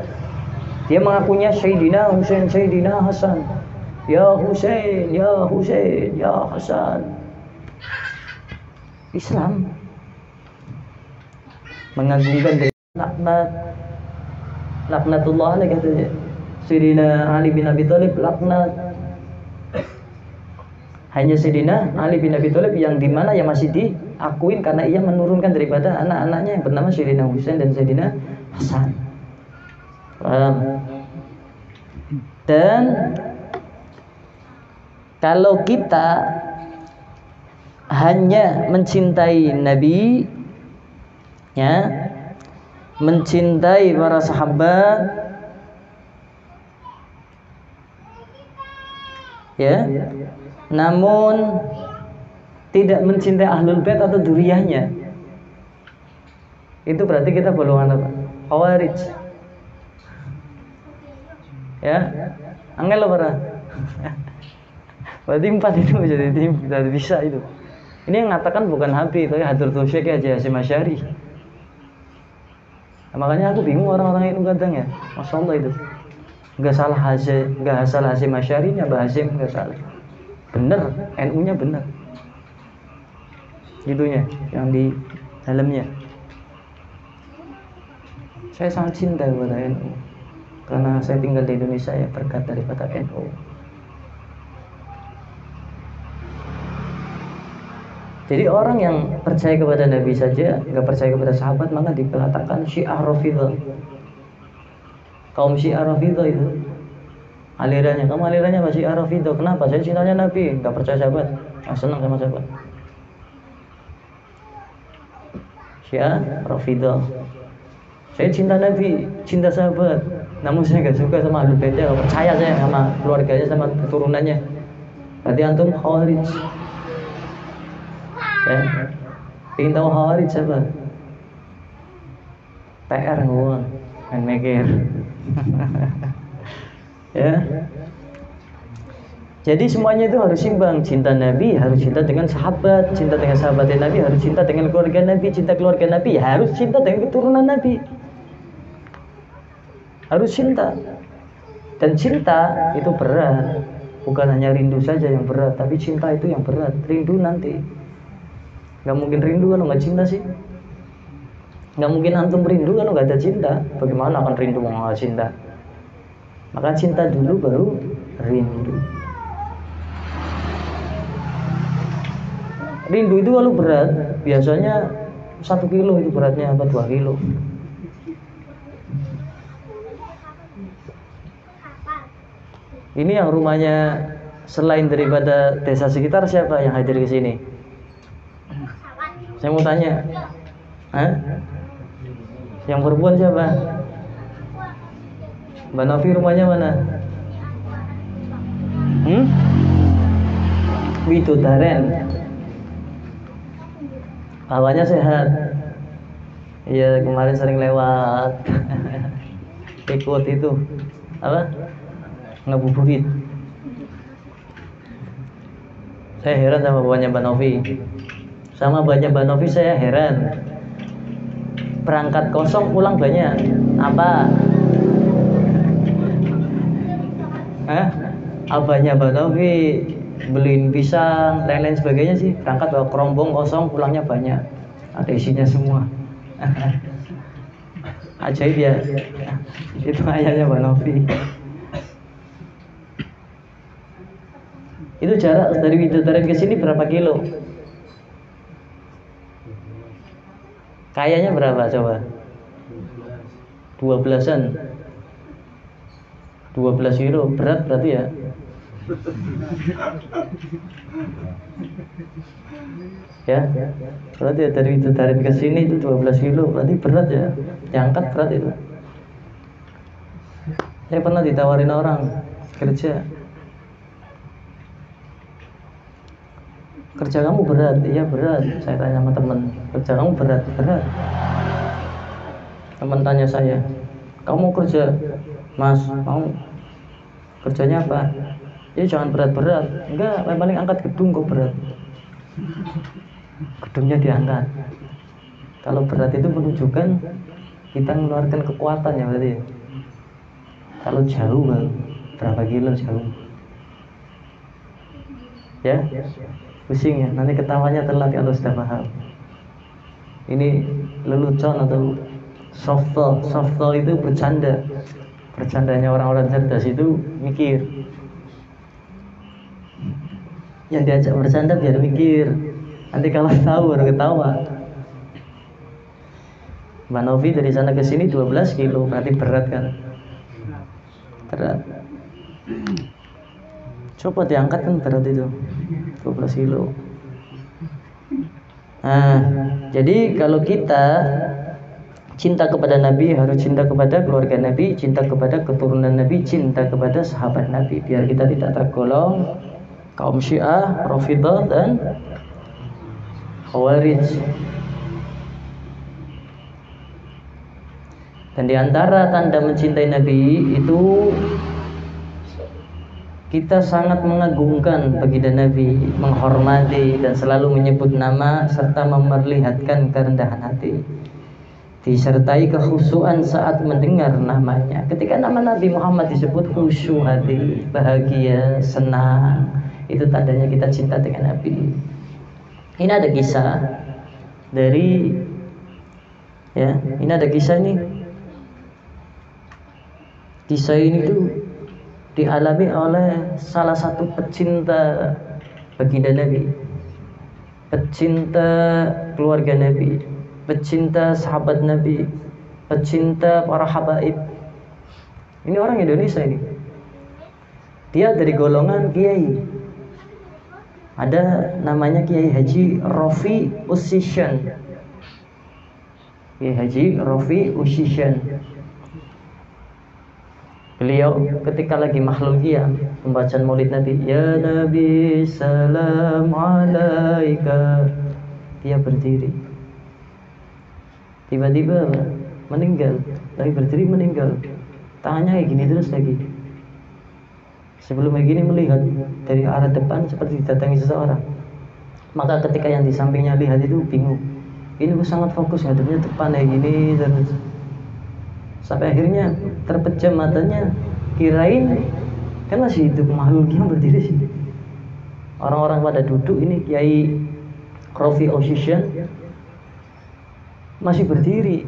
Speaker 3: dia mengakunya Sayyidina Husain, Sayyidina Hasan, ya Husain, ya Husain, ya Hasan. Islam mengagungkan dari laknatullah lah katanya Sayyidina Ali bin Abi Thalib, laknat. Hanya Sayyidina Ali bin Abi Thalib yang dimana yang masih diakuin karena ia menurunkan daripada anak-anaknya yang bernama Sayyidina Husain dan Sayyidina Hasan. Dan kalau kita hanya mencintai Nabi, ya, mencintai para sahabat, ya, namun tidak mencintai ahlul bait atau dzurriyyahnya, itu berarti kita golongan apa? Khawarij. Ya, angel apa? Berarti 4 itu jadi bisa itu. Ini yang mengatakan bukan Habib, tapi Hadratul Syekh Haji Hasyim Asy'ari. Nah, makanya aku bingung orang-orang itu kadang ya, Masya Allah itu nggak salah Hasyim Asy'ari nya, Mbah Hasyim nggak salah, bener, NU-nya bener, gitunya yang di dalamnya. Saya sangat cinta kepada NU karena saya tinggal di Indonesia ya berkat daripada NU. Jadi orang yang percaya kepada Nabi saja, nggak percaya kepada sahabat, maka dikatakan Syiah Rafidhah. Kaum Syiah Rafidhah itu alirannya, kamu alirannya apa? Syiah Rafidhah. Kenapa? Saya cintanya Nabi, nggak percaya sahabat, nggak senang sama sahabat. Syiah Rafidhah. Saya cinta Nabi, cinta sahabat, namun saya nggak suka sama ahlul baitnya, nggak percaya saya sama keluarganya, sama keturunannya. Berarti antum Khawarij. Ingin tahu Khawarij siapa? PR ngomong, main mikir. Ya. Jadi semuanya itu harus imbang. Cinta Nabi harus cinta dengan sahabat, cinta dengan sahabatnya Nabi harus cinta dengan keluarga Nabi, cinta keluarga Nabi harus cinta dengan keturunan Nabi. Harus cinta. Dan cinta itu berat. Bukan hanya rindu saja yang berat, tapi cinta itu yang berat. Rindu nanti. Gak mungkin rindu kalau nggak cinta sih. Gak mungkin antum rindu kalau nggak ada cinta. Bagaimana akan rindu kalau nggak cinta? Maka cinta dulu baru rindu. Rindu itu kalau berat, biasanya 1 kilo itu beratnya, apa 2 kilo. Ini yang rumahnya selain daripada desa sekitar siapa yang hadir ke sini? Saya mau tanya, yang perempuan siapa? Mbak Novi rumahnya mana? Widodaren. Bawahnya sehat. Iya, kemarin sering lewat. Ikut itu apa? Ngabuburit. Saya heran sama bawahnya Mbak Novi. Sama banyak Mbak Novi saya heran. Berangkat kosong pulang banyak. Apa? Abahnya Mbak Novi beliin pisang, lain-lain sebagainya sih. Berangkat bawa kerombong kosong, pulangnya banyak. Ada isinya semua. Ajaib ya. Itu ayahnya Mbak Novi. Itu jarak dari Widodaren ke sini berapa kilo? Kayaknya berapa coba? 12-an. 12 kilo, berat berarti ya. Ya, berarti ya dari Widodaren ke sini itu 12 kilo, berarti berat ya. Diangkat berat itu. Saya pernah ditawarin orang kerja. Kerja kamu berat? Iya berat. Saya tanya sama teman, kerja kamu berat? Berat. Teman tanya saya, kamu kerja? Mas, mau kerjanya apa? Ya jangan berat-berat. Enggak, yang paling angkat gedung kok berat. Gedungnya diangkat. Kalau berat itu menunjukkan kita mengeluarkan kekuatan ya berarti. Kalau jauh bang, berapa kilo jauh? Ya, pusing ya. Nanti ketawanya telat kalau sudah paham. Ini lelucon atau soft itu bercanda. Bercandanya orang-orang cerdas itu mikir. Yang diajak bercanda biar mikir. Nanti kalau tahu baru ketawa. Mbak Novi dari sana ke sini 12 kilo, berarti berat kan? Berat. Coba diangkat kan berat itu 12 kilo. Nah, jadi kalau kita cinta kepada Nabi, harus cinta kepada keluarga Nabi, cinta kepada keturunan Nabi, cinta kepada sahabat Nabi, biar kita tidak tergolong kaum Syiah, Rafidhah dan Khawarij. Dan di antara tanda mencintai Nabi itu kita sangat mengagungkan baginda Nabi, menghormati dan selalu menyebut nama serta memperlihatkan kerendahan hati. Disertai kekhusyuan saat mendengar namanya. Ketika nama Nabi Muhammad disebut, khusyuk hati, bahagia, senang. Itu tandanya kita cinta dengan Nabi. Ini ada kisah dari ini ada kisah nih. Kisah ini tuh dialami oleh salah satu pecinta baginda Nabi, pecinta keluarga Nabi, pecinta sahabat Nabi, pecinta para habaib. Ini orang Indonesia ini. Dia dari golongan kiai. Ada namanya Kiai Haji Rofi Usisyan. Kiai Haji Rofi Usisyan. Beliau ketika lagi makhlul qiyam pembacaan Maulid Nabi, ya Nabi salam alaika, dia berdiri. Tiba-tiba meninggal, lagi berdiri meninggal. Tangannya kayak gini terus lagi. Sebelum kayak gini melihat dari arah depan seperti didatangi seseorang. Maka ketika yang di sampingnya lihat itu bingung. Ini sangat fokus ngadepnya depan kayak gini terus. Sampai akhirnya terpejam matanya, kirain kan masih hidup makhluk yang berdiri sih. Orang-orang pada duduk, ini Kiai Rofi Osisyan masih berdiri.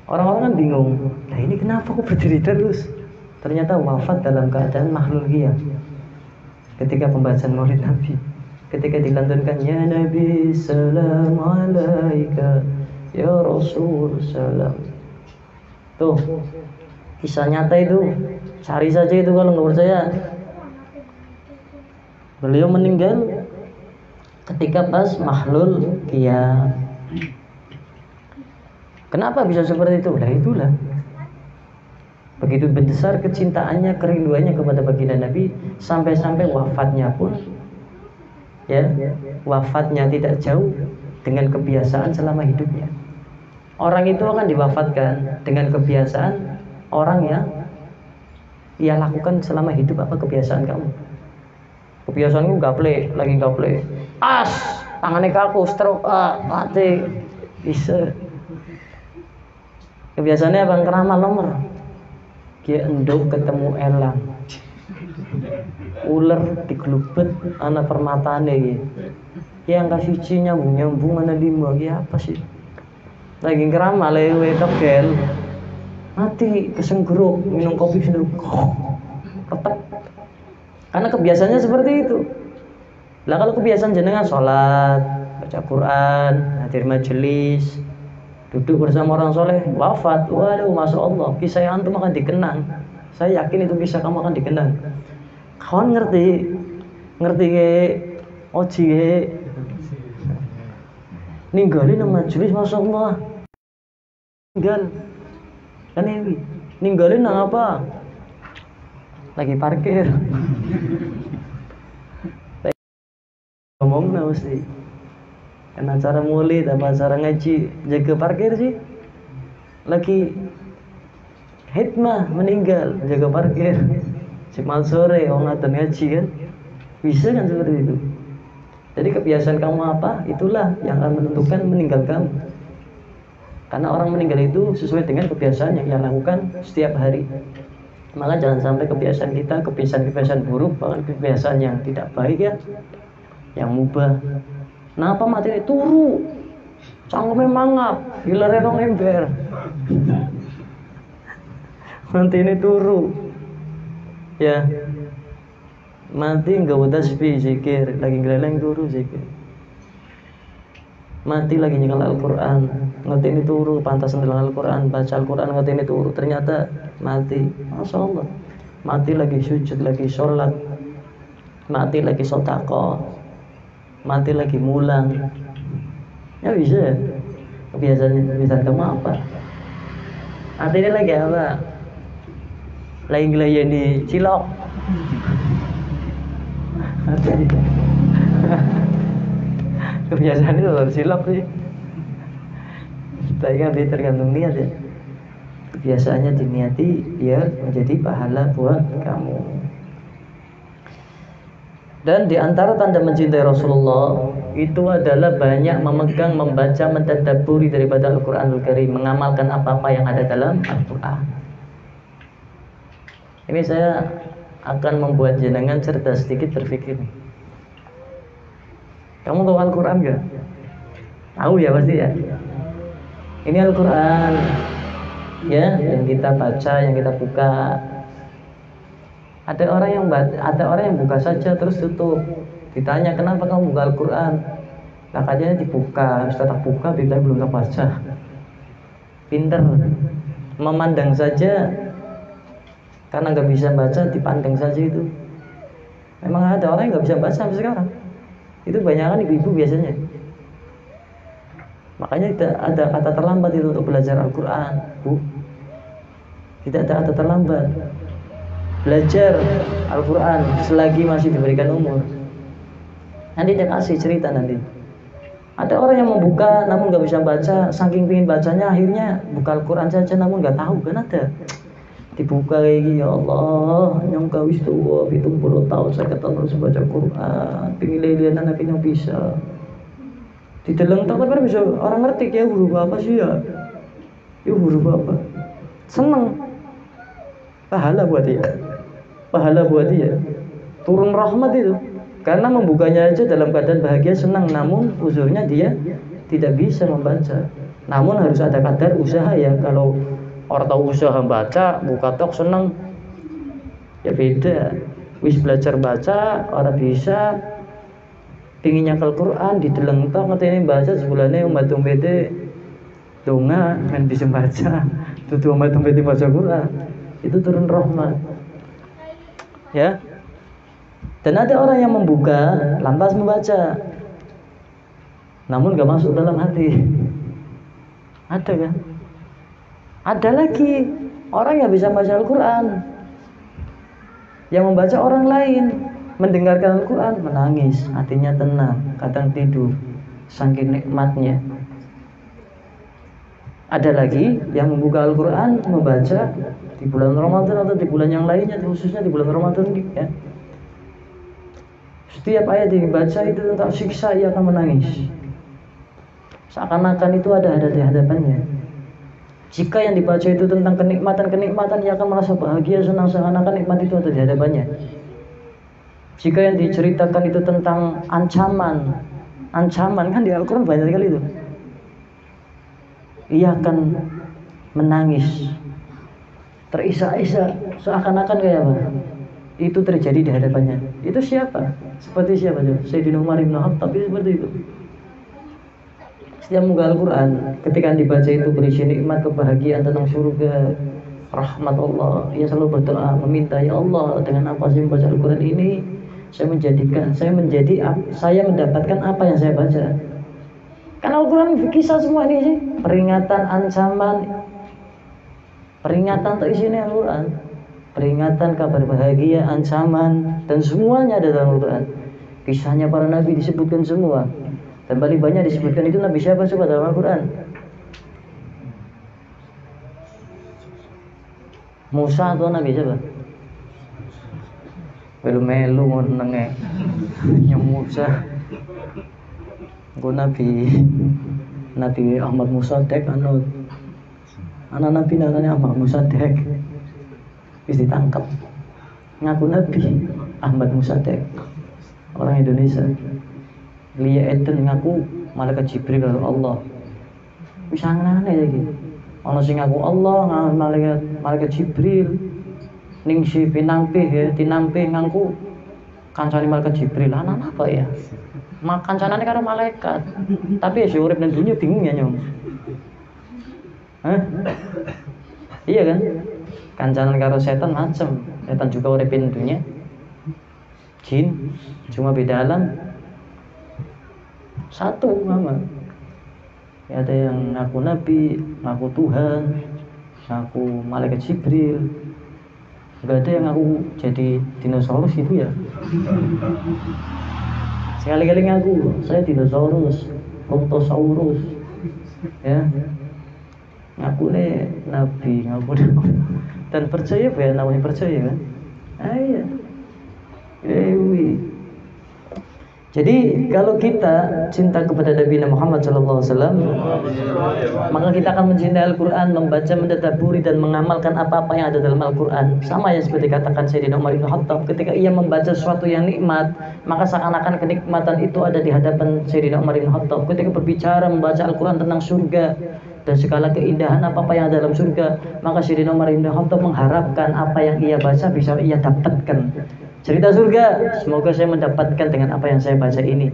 Speaker 3: Orang-orang kan bingung, nah ini kenapa kok berdiri terus? Ternyata wafat dalam keadaan makhluk qiyam. Ketika pembacaan Maulid Nabi, ketika dilantunkan ya Nabi salam alaika, ya Rasul salam. Tuh, kisah nyata itu, cari saja itu kalau nggak percaya. Beliau meninggal ketika pas mahlul qiyam. Kenapa bisa seperti itu? Nah itulah. Begitu besar kecintaannya, kerinduannya kepada baginda Nabi, sampai-sampai wafatnya pun, wafatnya tidak jauh dengan kebiasaan selama hidupnya. Orang itu akan diwafatkan dengan kebiasaan orang yang ia lakukan selama hidup. Apa kebiasaan kamu? Kebiasaanku gaple, lagi gaple. Tangannya kaku, stroke, mati. Bisa. Kebiasaannya apa? Keramal nomor. Dia enduk ketemu elang. Ular digelubet anak permatane gitu. Yang kasih nyambung ana 5 iki apa sih? Lagi keramal lewe tegel. Mati kesenggeruk minum kopi sendiri. Ketek. Karena kebiasaannya seperti itu. Lah kalau kebiasaan jenengan sholat, baca Quran, hadir majelis, duduk bersama orang soleh, wafat, waduh, masya Allah, kisah antum akan dikenang. Saya yakin itu kisah kamu akan dikenang. Kawan ngerti ke, oji ke, ninggalin nama majelis, masya Allah, ninggalin apa? Lagi parkir. Ngomongnya mesti. Kan acara maulid apa acara ngaji jaga parkir sih, lagi hikmah meninggal jaga parkir. Jumat sore orang adzan ngaji kan, bisa kan seperti itu. Jadi kebiasaan kamu apa, itulah yang akan menentukan meninggal kamu. Karena orang meninggal itu sesuai dengan kebiasaan yang ia lakukan setiap hari. Maka jangan sampai kebiasaan kita, kebiasaan buruk, bahkan kebiasaan yang tidak baik ya, yang mubah. Napa mati ini turu, cangkeme mangap, gila rong ember. Mati ini turu, ya. Mati nggak udah tasbih zikir, lagi geleng turu zikir. Mati lagi nyekel Al-Quran, ngerti ini turu, pantas nyekel Al-Quran, baca Al-Quran, ngerti ini turu, ternyata mati. Masya Allah. Mati lagi sujud, lagi sholat, mati lagi sodaqah, mati lagi mulang. Ya bisa. Kebiasaan kamu apa? Artinya lagi apa? Lagi ngelayan di cilok. Kebiasaan itu harus silap sih. Tapi kan tergantung niat ya. Kebiasaannya diniati biar menjadi pahala buat kamu. Dan di antara tanda mencintai Rasulullah itu adalah banyak memegang, membaca, mentadabburi daripada Al-Quranul Karim, mengamalkan apa-apa yang ada dalam Al-Quran. Ini saya akan membuat jenengan cerdas sedikit berpikir. Kamu tahu Al-Quran gak? Tahu ya pasti ya. Ini Al-Quran ya, yang kita baca, yang kita buka. Ada orang yang buka saja terus tutup. Ditanya kenapa kamu buka Al-Quran? Nah katanya dibuka, setelah buka bila belum terbaca. Pinter, memandang saja. Karena nggak bisa baca, dipandang saja itu. Memang ada orang yang nggak bisa baca sampai sekarang. Itu banyakan ibu-ibu biasanya. Makanya tidak ada kata terlambat itu untuk belajar Al-Quran, Bu. Tidak ada kata terlambat. Belajar Al-Quran selagi masih diberikan umur. Nanti dia kasih cerita nanti. Ada orang yang membuka namun nggak bisa baca, saking pingin bacanya akhirnya buka Al-Quran saja namun nggak tahu, kan ada. Dibuka lagi, ya Allah, yang kau istuwa 70 tahun saya ketemu harus baca Quran, pingin lihat anaknya bisa. Dideleng tak tapi bisa orang ngerti ya huruf apa sih ya? Ya huruf apa? Seneng. Pahala buat dia. Pahala buat dia. Turun rahmat itu. Karena membukanya aja dalam keadaan bahagia senang, namun uzurnya dia tidak bisa membaca. Namun harus ada kadar usaha ya. Kalau orang tahu usaha baca, buka tok seneng, ya beda. Wis belajar baca, orang bisa pingin nyakal Quran, dideleng tok ngetini baca sebulannya umat umpete donga kan bisa baca, tutu umat umpete baca Quran, itu turun rahmat. Ya. Dan ada orang yang membuka, lantas membaca, namun gak masuk dalam hati. Ada kan? Ada lagi orang yang bisa baca Al-Quran, yang membaca orang lain, mendengarkan Al-Quran, menangis, hatinya tenang, kadang tidur, saking nikmatnya. Ada lagi yang membuka Al-Quran, membaca di bulan Ramadan atau di bulan yang lainnya, khususnya di bulan Ramadan ya. Setiap ayat yang dibaca itu tentang siksa, ia akan menangis. Seakan-akan itu ada di hadapannya. Jika yang dibaca itu tentang kenikmatan-kenikmatan, ia akan merasa bahagia, senang, seakan-akan nikmat itu ada di hadapannya. Jika yang diceritakan itu tentang ancaman kan di Al-Quran banyak sekali itu. Ia akan menangis, terisak-isak, seakan-akan kayak apa? Itu terjadi di hadapannya. Itu siapa? Seperti siapa tuh? Sayyidina Umar bin Khattab seperti itu. Setiap membuka Al-Quran, ketika dibaca itu berisi nikmat, kebahagiaan tentang surga, rahmat Allah. Ia selalu berdoa, meminta, ya Allah, dengan apa saya membaca Al-Quran ini, saya mendapatkan apa yang saya baca. Karena Al-Quran kisah semua ini sih, peringatan, ancaman, peringatan untuk isinya Al-Quran, peringatan, kabar bahagia, ancaman, dan semuanya ada dalam Al-Quran. Kisahnya para nabi disebutkan semua. Dan paling banyak disebutkan itu Nabi siapa coba dalam Al-Quran? Musa atau Nabi siapa? Melu-melu ngono nenge. Yang Musa. Engko Nabi Ahmad Musaddiq anut. Anak Nabi namanya Ahmad Musaddiq. Wis ditangkap. Ngaku Nabi Ahmad Musaddiq. Orang Indonesia. Liya Eden ngaku malaikat Jibril karo Allah. Wis aneh iki. Ana sing ngaku Allah, malaikat Jibril. Ning si pinangpih ya, tinampih ngaku kancane malaikat Jibril. Anak apa ya? Kancanane karo malaikat. Tapi ya urip nang dunya bingung ya, Nyong. Hah? Iya kan? Kancanan karo setan macem. Setan juga urip nang dunya. Jin cuma beda alam. Satu mama. Ya, ada yang ngaku nabi, ngaku Tuhan, ngaku malaikat Jibril. Enggak ada yang ngaku jadi dinosaurus gitu ya. Sekali-kali ngaku saya dinosaurus, Brontosaurus. Ya. Ngaku nih nabi, ngaku dan percaya ya, namanya percaya kan? Iya. Jadi kalau kita cinta kepada Nabi Muhammad SAW, maka kita akan mencintai Al-Quran, membaca, mentadabburi dan mengamalkan apa-apa yang ada dalam Al-Quran. Sama ya seperti katakan Sayyidina Umar bin Khattab, ketika ia membaca sesuatu yang nikmat, maka seakan-akan kenikmatan itu ada di hadapan Sayyidina Umar bin Khattab. Ketika berbicara membaca Al-Quran tentang surga dan segala keindahan apa-apa yang ada dalam surga, maka Sayyidina Umar bin Khattab mengharapkan apa yang ia baca bisa ia dapatkan. Cerita surga, semoga saya mendapatkan dengan apa yang saya baca ini.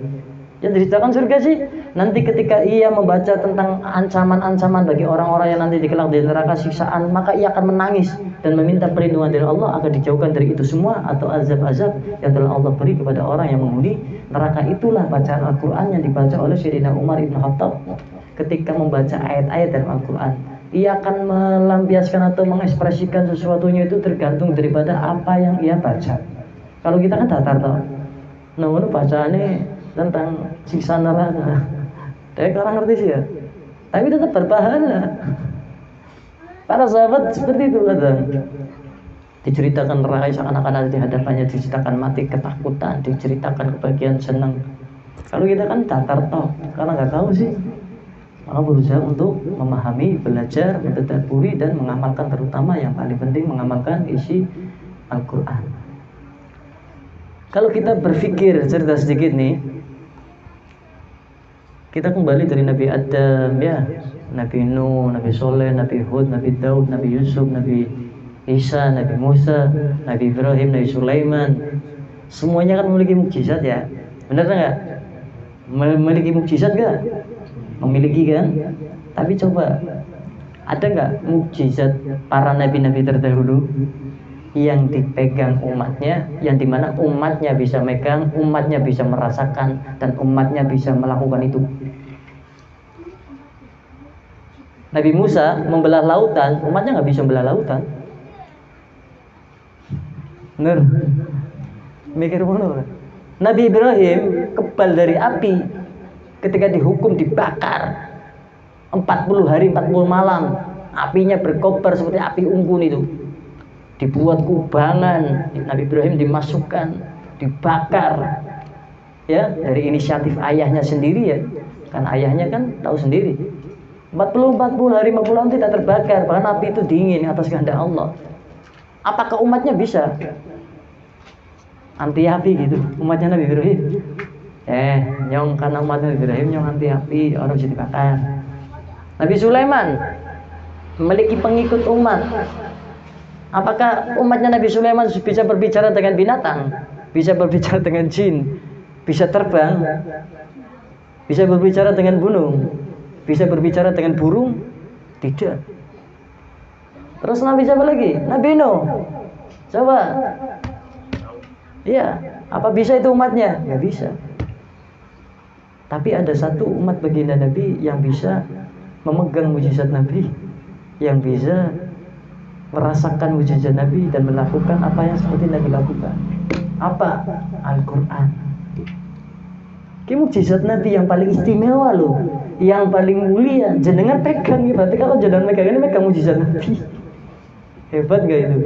Speaker 3: Yang diceritakan surga sih, nanti ketika ia membaca tentang ancaman-ancaman bagi orang-orang yang nanti dikelak di neraka siksaan, maka ia akan menangis dan meminta perlindungan dari Allah agar dijauhkan dari itu semua atau azab-azab yang telah Allah beri kepada orang yang menghuni neraka. Itulah bacaan Al-Quran yang dibaca oleh Sayyidina Umar bin Khattab ketika membaca ayat-ayat dalam Al-Quran. Ia akan melampiaskan atau mengekspresikan sesuatunya itu tergantung daripada apa yang ia baca. Kalau kita kan datar toh, nah itu bacaannya tentang siksa neraka. Tapi orang ngerti sih ya, tapi tetap berpahala. Para sahabat seperti itu kadang. Diceritakan neraka seakan-akan ada di hadapannya, diceritakan mati ketakutan, diceritakan kebahagiaan senang. Kalau kita kan datar toh, karena nggak tahu sih, maka berusaha untuk memahami, belajar, mentadabburi dan mengamalkan, terutama yang paling penting mengamalkan isi Al-Quran. Kalau kita berpikir cerita sedikit nih, kita kembali dari Nabi Adam ya, Nabi Nuh, Nabi Soleh, Nabi Hud, Nabi Daud, Nabi Yusuf, Nabi Isa, Nabi Musa, Nabi Ibrahim, Nabi Sulaiman. Semuanya kan memiliki mukjizat ya, benar nggak? Memiliki mukjizat nggak? Memiliki kan? Tapi coba, ada nggak mukjizat para nabi-nabi terdahulu yang dipegang umatnya, yang dimana umatnya bisa megang, umatnya bisa merasakan, dan umatnya bisa melakukan itu? Nabi Musa membelah lautan, umatnya nggak bisa membelah lautan. Bener? Mikir mana? Nabi Ibrahim kebal dari api, ketika dihukum dibakar 40 hari 40 malam, apinya berkobar seperti api unggun itu. Dibuat kubangan, Nabi Ibrahim dimasukkan, dibakar, ya dari inisiatif ayahnya sendiri ya, kan ayahnya kan tahu sendiri. 40 hari 50 tahun tidak terbakar, bahkan api itu dingin atas kehendak Allah. Apakah umatnya bisa anti api gitu? Umatnya Nabi Ibrahim, nyong karena umat Nabi Ibrahim nyong anti api, orang bisa dibakar. Nabi Sulaiman memiliki pengikut umat. Apakah umatnya Nabi Sulaiman bisa berbicara dengan binatang? Bisa berbicara dengan jin? Bisa terbang? Bisa berbicara dengan gunung? Bisa berbicara dengan burung? Tidak. Terus Nabi siapa lagi? Nabi Nuh. Coba. Iya. Apa bisa itu umatnya? Nggak bisa. Tapi ada satu umat baginda Nabi yang bisa memegang mujizat Nabi, yang bisa merasakan mujizat Nabi dan melakukan apa yang seperti Nabi lakukan. Apa? Al-Quran. Ini mujizat Nabi yang paling istimewa loh, yang paling mulia. Jenengan pegang, berarti kalau jenengan pegang ini megang mujizat Nabi. Hebat gak itu?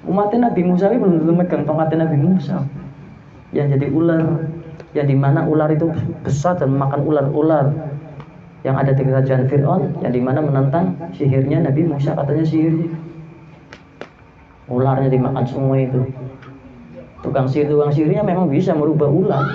Speaker 3: Umatnya Nabi Musa ini belum tentu megang tongkatnya Nabi Musa. Yang jadi ular, yang dimana ular itu besar dan memakan ular-ular yang ada di kerajaan Fir'aun, yang dimana menentang sihirnya Nabi Musa, katanya sihir. Ularnya dimakan semua itu. Tukang sihirnya memang bisa merubah ular.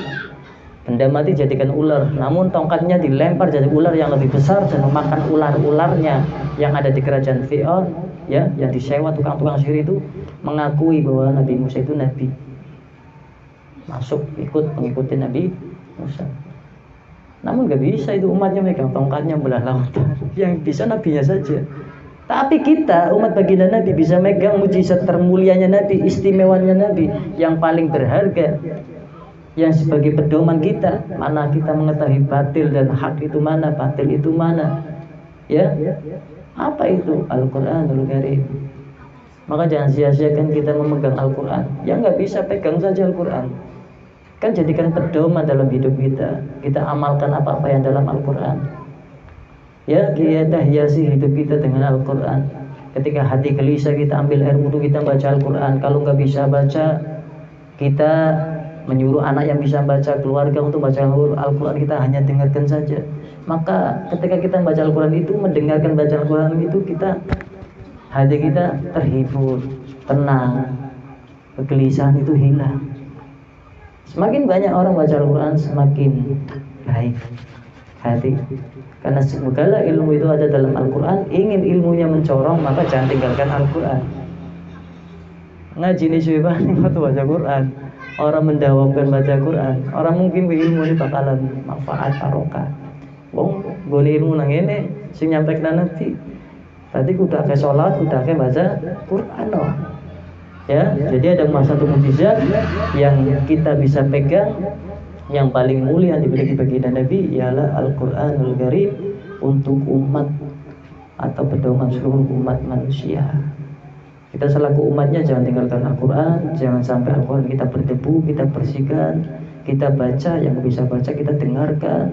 Speaker 3: Benda mati jadikan ular, namun tongkatnya dilempar jadi ular yang lebih besar dan memakan ular-ularnya yang ada di kerajaan Fir'aun, ya, yang disewa tukang-tukang sihir itu mengakui bahwa Nabi Musa itu nabi. Masuk ikut mengikuti Nabi Musa. Namun gak bisa itu umatnya megang tongkatnya belah lautan. Yang bisa nabinya saja. Tapi kita umat baginda Nabi bisa megang mujizat termulianya Nabi, istimewanya Nabi yang paling berharga, yang sebagai pedoman kita, mana kita mengetahui batil dan hak itu mana, batil itu mana, ya, apa itu Al-Quranul Karim. Maka jangan sia-siakan kita memegang Al-Quran. Yang nggak bisa pegang saja Al-Quran, kan jadikan pedoman dalam hidup kita. Kita amalkan apa-apa yang dalam Al-Quran, ya, kita hiasi hidup kita dengan Al-Quran. Ketika hati gelisah, kita ambil air wudhu, kita baca Al-Quran. Kalau nggak bisa baca, kita menyuruh anak yang bisa baca, keluarga untuk baca Al-Quran, kita hanya dengarkan saja. Maka ketika kita baca Al-Quran itu, mendengarkan baca Al-Quran itu, hati kita terhibur, tenang, kegelisahan itu hilang. Semakin banyak orang baca Al-Quran, semakin baik hati. Karena segala ilmu itu ada dalam Al-Quran. Ingin ilmunya mencorong, maka jangan tinggalkan Al-Quran. Ngaji nih syuibah waktu baca Quran, orang mendawamkan baca Quran, orang mungkin ilmu ini bakalan manfaat barokah. Wong gone ilmu nang ngene sing nyampekna nanti. Tadi udah ke sholat, udah ke baca Quran loh. Ya, jadi ada satu mukjizat yang kita bisa pegang, yang paling mulia yang diberikan baginda Nabi ialah Al-Quranul Karim untuk umat atau pedoman seluruh umat manusia. Kita selaku umatnya jangan tinggalkan Al-Quran, jangan sampai Al-Quran kita berdebu, kita bersihkan, kita baca, yang bisa baca kita dengarkan.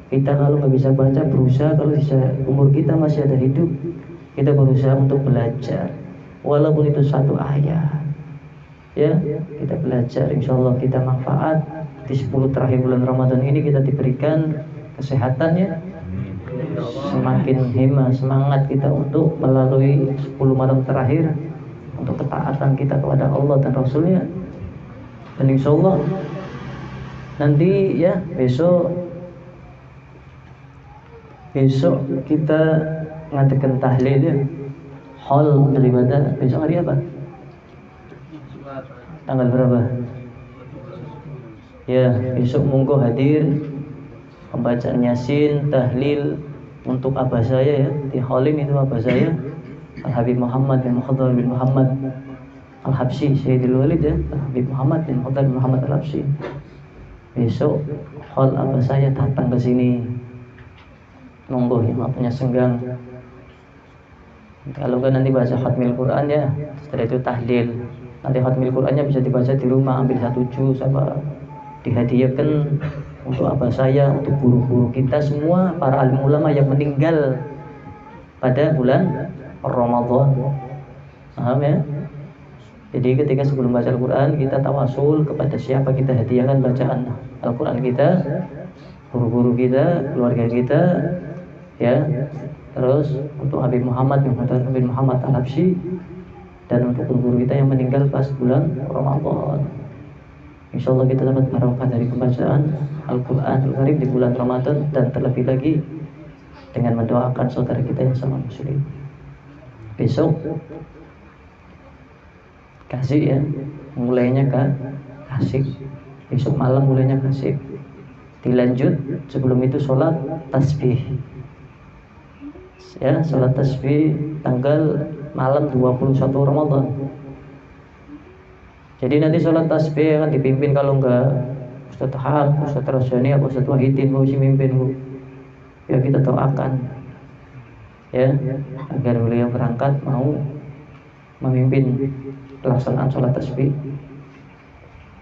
Speaker 3: Kita kalau nggak bisa baca, berusaha kalau bisa, umur kita masih ada hidup, kita berusaha untuk belajar, walaupun itu satu ayat, ya, kita belajar. Insya Allah kita manfaat. Di 10 terakhir bulan Ramadan ini kita diberikan kesehatan, ya, semakin hima, semangat kita untuk melalui 10 malam terakhir untuk ketaatan kita kepada Allah dan Rasulnya. Dan insya Allah nanti, ya, besok kita ngadakan tahlil, ya, hall daripada besok hari apa? Tanggal berapa? Ya, besok monggo hadir pembacaan Yasin, tahlil untuk abah saya, ya, di Halim itu abah saya Al-Habib Muhammad bin Muhammad bin Muhammad Al-Habsyi Sayyidul Walid, ya, Al-Habib Muhammad bin Muhammad Al-Habsyi. Besok hall abah saya datang ke sini. Monggo, ya, punya senggang. Kalau kan nanti baca khatmil Quran, ya, setelah itu tahlil. Nanti khatmil Qurannya bisa dibaca di rumah, ambil 1 juz sama dihadiahkan untuk abah saya, untuk guru-guru kita semua, para alim ulama yang meninggal pada bulan Ramadan. Paham, ya? Jadi ketika sebelum baca Al-Quran, kita tawasul kepada siapa kita hadiahkan bacaan Al-Quran kita, guru-guru kita, keluarga kita, ya. Terus untuk Habib Muhammad bin Muhammad Al-Habsyi, dan untuk guru-guru kita yang meninggal pas bulan Ramadan. Insya Allah kita dapat barokah dari pembacaan Al-Quran Al-Karim di bulan Ramadan, dan terlebih lagi dengan mendoakan saudara kita yang sama muslim. Besok kasih, ya, mulainya kasih. Besok malam mulainya kasih. Dilanjut sebelum itu sholat tasbih, ya, sholat tasbih tanggal malam 21 Ramadan. Jadi nanti sholat tasbih akan dipimpin, kalau enggak Ustaz Haq, Ustaz Rasyani, atau Ustaz Wahidin mau mimpin, Bu. Ya, kita doakan, ya, agar beliau berangkat mau memimpin pelaksanaan sholat tasbih.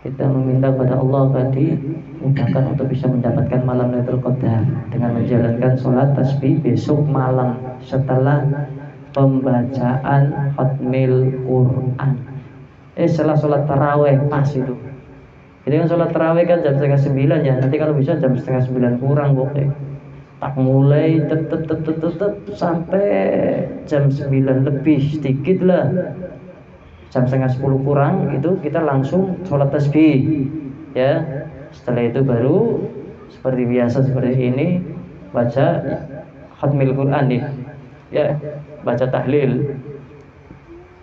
Speaker 3: Kita meminta kepada Allah agar dimudahkan untuk bisa mendapatkan malam Lailatul Qadar dengan menjalankan sholat tasbih besok malam setelah pembacaan khatmil Quran. Setelah sholat taraweh pas itu. Jadi kan sholat taraweh kan jam 8:30 ya. Nanti kalau bisa jam 8:30 kurang pokoknya. Tak mulai tetep sampai jam 9 lebih sedikit lah. Jam 9:30 kurang itu kita langsung sholat tasbih. Ya. Setelah itu baru seperti biasa seperti ini baca khatmil Quran nih. Ya, baca tahlil.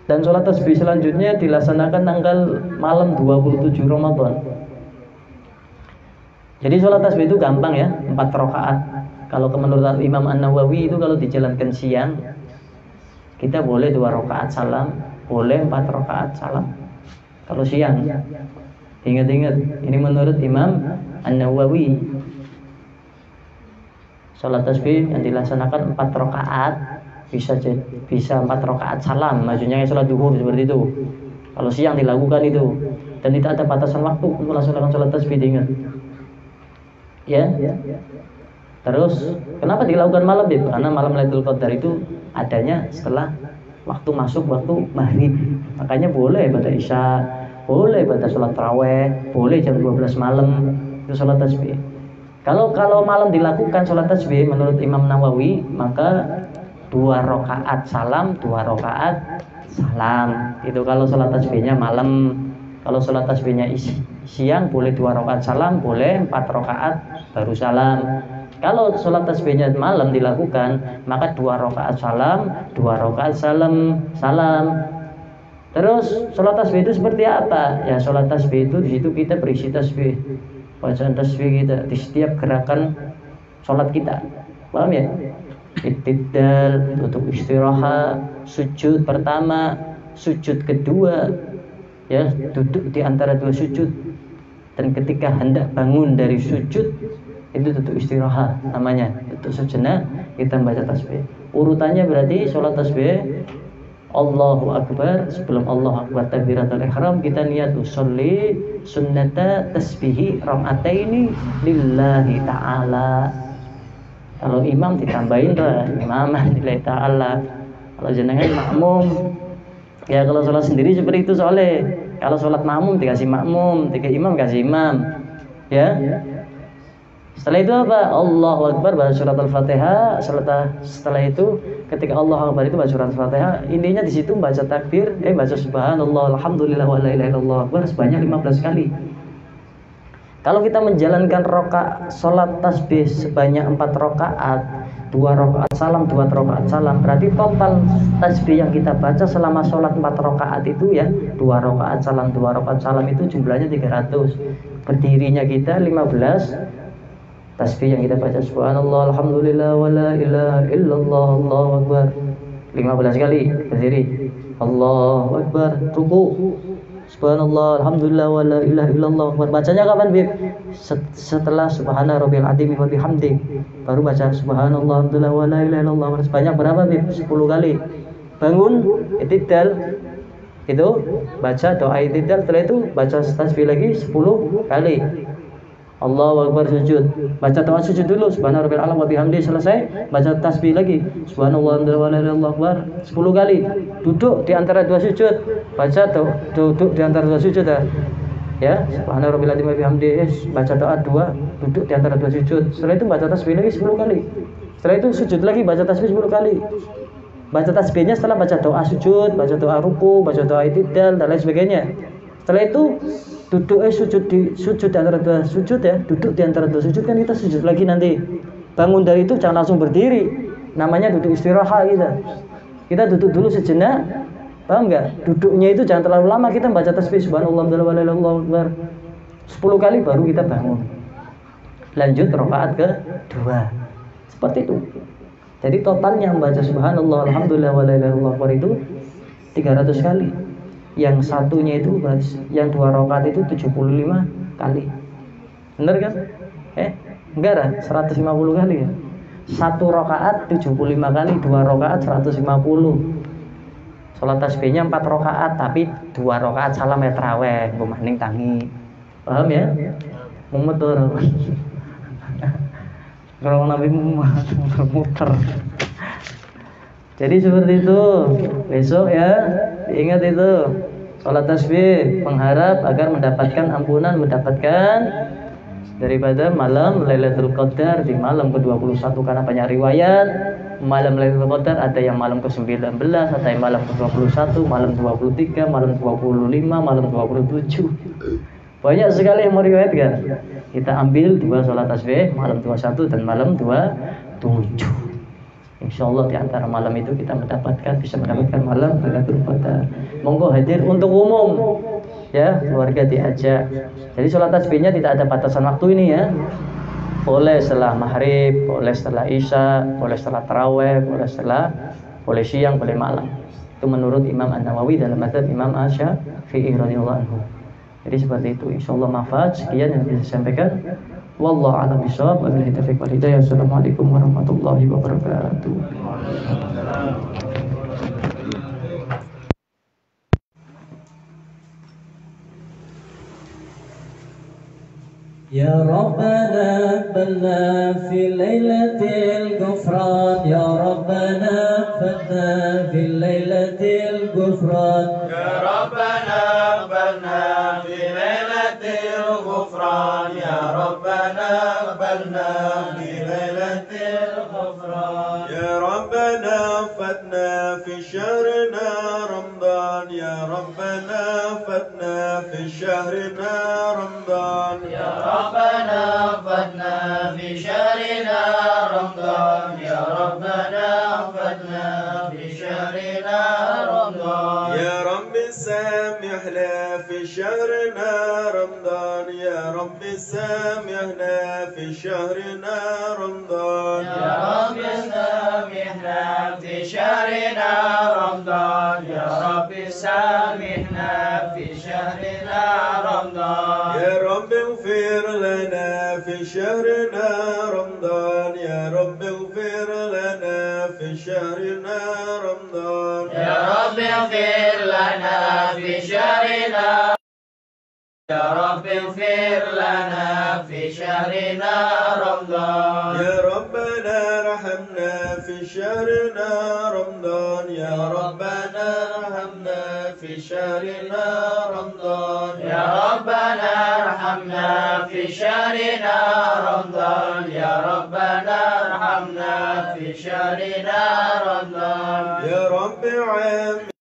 Speaker 3: Dan sholat tasbih selanjutnya dilaksanakan tanggal malam 27 Ramadan. Jadi sholat tasbih itu gampang ya, 4 rakaat. Kalau menurut Imam An-Nawawi itu kalau dijalankan siang, kita boleh 2 rakaat salam, boleh 4 rakaat salam. Kalau siang, ingat-ingat, ini menurut Imam An-Nawawi. Sholat tasbih yang dilaksanakan 4 rakaat. Bisa 4 rakaat salam, maksudnya sholat duhur seperti itu. Kalau siang dilakukan itu, dan tidak ada batasan waktu untuk melaksanakan sholat tasbih, diingat. Ya. Terus kenapa dilakukan malam ya? Karena malam Lailatul Qadar itu adanya setelah waktu masuk waktu maghrib. Makanya boleh pada isya, boleh pada sholat taraweh, boleh jam 12 malam itu sholat tasbih. Kalau malam dilakukan sholat tasbih menurut Imam Nawawi, maka 2 rakaat salam, 2 rakaat salam. Itu kalau sholat tasbihnya malam. Kalau sholat tasbihnya siang boleh 2 rakaat salam, boleh 4 rakaat baru salam. Kalau sholat tasbihnya malam dilakukan, maka 2 rakaat salam, 2 rakaat salam. Terus sholat tasbih itu seperti apa? Ya sholat tasbih itu di situ kita berisi tasbih, bacaan tasbih kita di setiap gerakan sholat kita. Paham ya? Ittidal, untuk istirahat, sujud pertama, sujud kedua, ya duduk di antara 2 sujud, dan ketika hendak bangun dari sujud itu duduk istirahat namanya, duduk sejenak kita baca tasbih. Urutannya berarti sholat tasbih Allahu Akbar, sebelum Allahu Akbar takbiratul ihram kita niat usolli sunnata tasbihi raka'ataini lillahi ta'ala. Kalau imam ditambahin lah imamah lillahi ta'ala. Kalau jenengan makmum, ya kalau sholat sendiri seperti itu soalnya. Kalau sholat makmum dikasih makmum, dikasih imam kasih imam. Ya. Setelah itu apa? Allahu Akbar baca surat Al-Fatihah. Setelah itu ketika Allahu Akbar itu baca surat Al-Fatihah, intinya di situ baca takbir, baca subhanallah, alhamdulillah wa la ilaha illallah akbar sebanyak 15 kali. Kalau kita menjalankan sholat tasbih sebanyak 4 rakaat, 2 rakaat salam, 2 rakaat salam, berarti total tasbih yang kita baca selama sholat 4 rakaat itu ya 2 rakaat salam, 2 rakaat salam itu jumlahnya 300. Berdirinya kita 15 tasbih yang kita baca subhanallah, alhamdulillah wa la ilaha illallah, Allahu akbar 15 kali berdiri. Allahu akbar, ruku. Subhanallah, alhamdulillah wa la ilaha illallah. Bacanya kapan, Bib? Setelah subhana rabbil azim wa bihamdi. Baru baca subhanallah, alhamdulillah wa la ilaha illallah. Sebanyak berapa, Bib? 10 kali. Bangun, i'tidal. Itu baca doa i'tidal, setelah itu baca tasbih lagi 10 kali. Allahu Akbar sujud. Baca doa sujud dulu, subhana rabbil a'la wa bihamdi, selesai baca tasbih lagi. Subhanallah wa la ilaha illallah 10 kali. Duduk di antara 2 sujud. Baca duduk di antara 2 sujud ya. Subhana rabbil azim wa bihamdi, baca doa 2, duduk di antara 2 sujud. Setelah itu baca tasbih lagi 10 kali. Setelah itu sujud lagi, baca tasbih 10 kali. Baca tasbihnya setelah baca doa sujud, baca doa ruku, baca doa i'tidal dan lain sebagainya. Setelah itu duduk sujud di antara 2 sujud ya, duduk di antara 2 sujud kan kita sujud lagi nanti. Bangun dari itu jangan langsung berdiri. Namanya duduk istirahat kita. Kita duduk dulu sejenak. Paham enggak? Duduknya itu jangan terlalu lama, kita baca tasbih subhanallah wa la ilaha illallah 10 kali baru kita bangun. Lanjut rakaat kedua. Seperti itu. Jadi totalnya membaca subhanallah alhamdulillah wa la ilaha illallah itu 300 kali. Yang satunya itu yang 2 rakaat itu 75 kali. Benar kan? Enggak lah, 150 kali ya. 1 rakaat 75 kali, 2 rakaat 150. Salat tasbihnya 4 rakaat tapi 2 rakaat salam ya tarawih, mbok maning tangi. Paham ya? Mumet ora. Kalau Nabi muter. Jadi seperti itu. Besok ya, ingat itu. Sholat tasbih mengharap agar mendapatkan ampunan, mendapatkan daripada malam Lailatul Qadar di malam ke-21. Karena banyak riwayat malam Lailatul Qadar, ada yang malam ke-19, ada yang malam ke-21, malam 23, malam 25, malam 27. Banyak sekali yang meriwayatkan. Kita ambil 2 sholat tasbih, malam 21 dan malam 27. Insya Allah di antara malam itu kita bisa mendapatkan malam Lailatul Qadar. Monggo hadir untuk umum, ya, keluarga diajak. Jadi sholat tasbihnya tidak ada batasan waktu ini ya. Boleh setelah maghrib, boleh setelah isya, boleh setelah taraweh, boleh siang, boleh malam. Itu menurut Imam An-Nawawi dalam mazhab Imam Asy-Syafi'i radhiyallahu anhu. Jadi seperti itu. Insyaallah manfaat. Sekian yang bisa saya sampaikan. Wallahu a'lam bishawab. Wabillahi taufiq wal hidayah. Assalamualaikum warahmatullahi wabarakatuh.
Speaker 2: يا ربنا اقبلنا في ليلة الغفران يا ربنا اقبلنا في ليلة الغفران
Speaker 5: يا ربنا اقبلنا في ليلة الغفران يا ربنا اقبلنا في ليلة الغفران يا ربنا فتنا في شهرنا رمضان يا ربنا فتنا في شهرنا رمضان يا ربنا فتنا في شهرنا رمضان يا ربنا فتنا في شهرنا رمضان يا رب سامحنا في شهرنا رمضان يا رب سامحنا في شهرنا رمضان يا رب سامحنا في شهرنا رمضان يا رب سامحنا في شهرنا رمضان يا رب اغفر لنا في شهرنا رمضان يا رب اغفر لنا في شهرنا رمضان يا رب اغفر لنا في شهرنا يا رب اغفر لنا في شهرنا رمضان يا ربنا ارحمنا في شهرنا رمضان يا ربنا ارحمنا في شهرنا رمضان يا ربنا ارحمنا في شهرنا رمضان يا ربنا ارحمنا في شهرنا رمضان يا رب عامل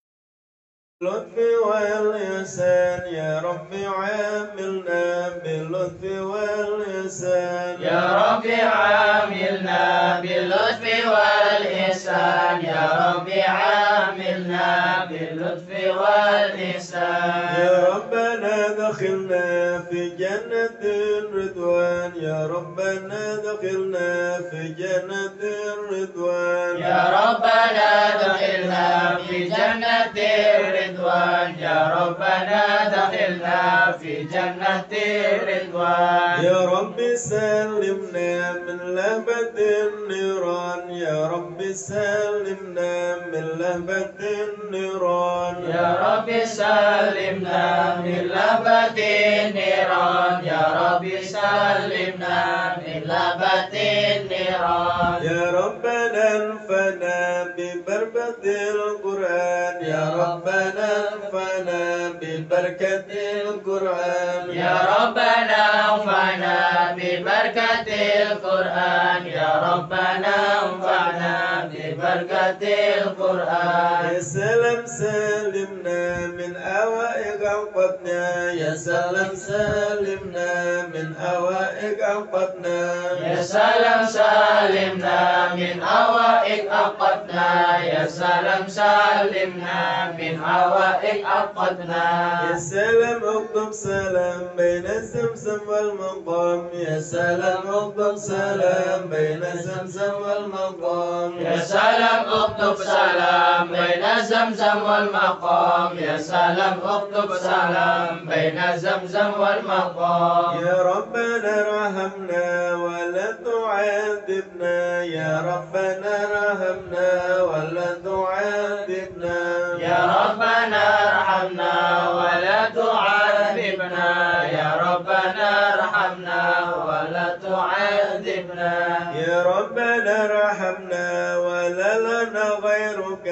Speaker 5: باللطف والإحسان يا رب عاملنا باللطف والإحسان يا رب عاملنا باللطف والإحسان يا رب عاملنا باللطف والإحسان يا ربنا دخلنا في جنة الرضوان يا ربنا دخلنا في جنة الرضوان يا ربنا دخلنا في جنة الرضوان يا ربنا دخلنا في جنة الرضوان يا رب سلمنا من لهبة النيران يا رب سلمنا من لهبة النيران يا رب سلمنا من لهبة النيران يا رب سلمنا من لهبة النيران يا ربنا انفنا ببركة القرآن يا ربنا انفنا ببركة القرآن يا ربنا انفعنا ببركة القرآن يا ربنا انفعنا ببركة القرآن يا سلام سلمنا من أوائق عقدنا يا سلام سلمنا من أوائق عقدنا يا سلام سلمنا من أوائق عقدنا يا سلام سلمنا من أوائق عقدنا يا سلام اكتب سلام بين زمزم والمقام يا سلام اكتب سلام بين زمزم والمقام يا سلام اكتب سلام بين زمزم والمقام يا سلام اكتب سلام بين زمزم والمقام يا ربنا ارحمنا ولا تعذبنا يا ربنا ارحمنا ولا تعذبنا يا ربنا ارحمنا ولا تعذبنا يا ربنا ارحمنا ولا تعذبنا يا ربنا ارحمنا ولا لنا غيرك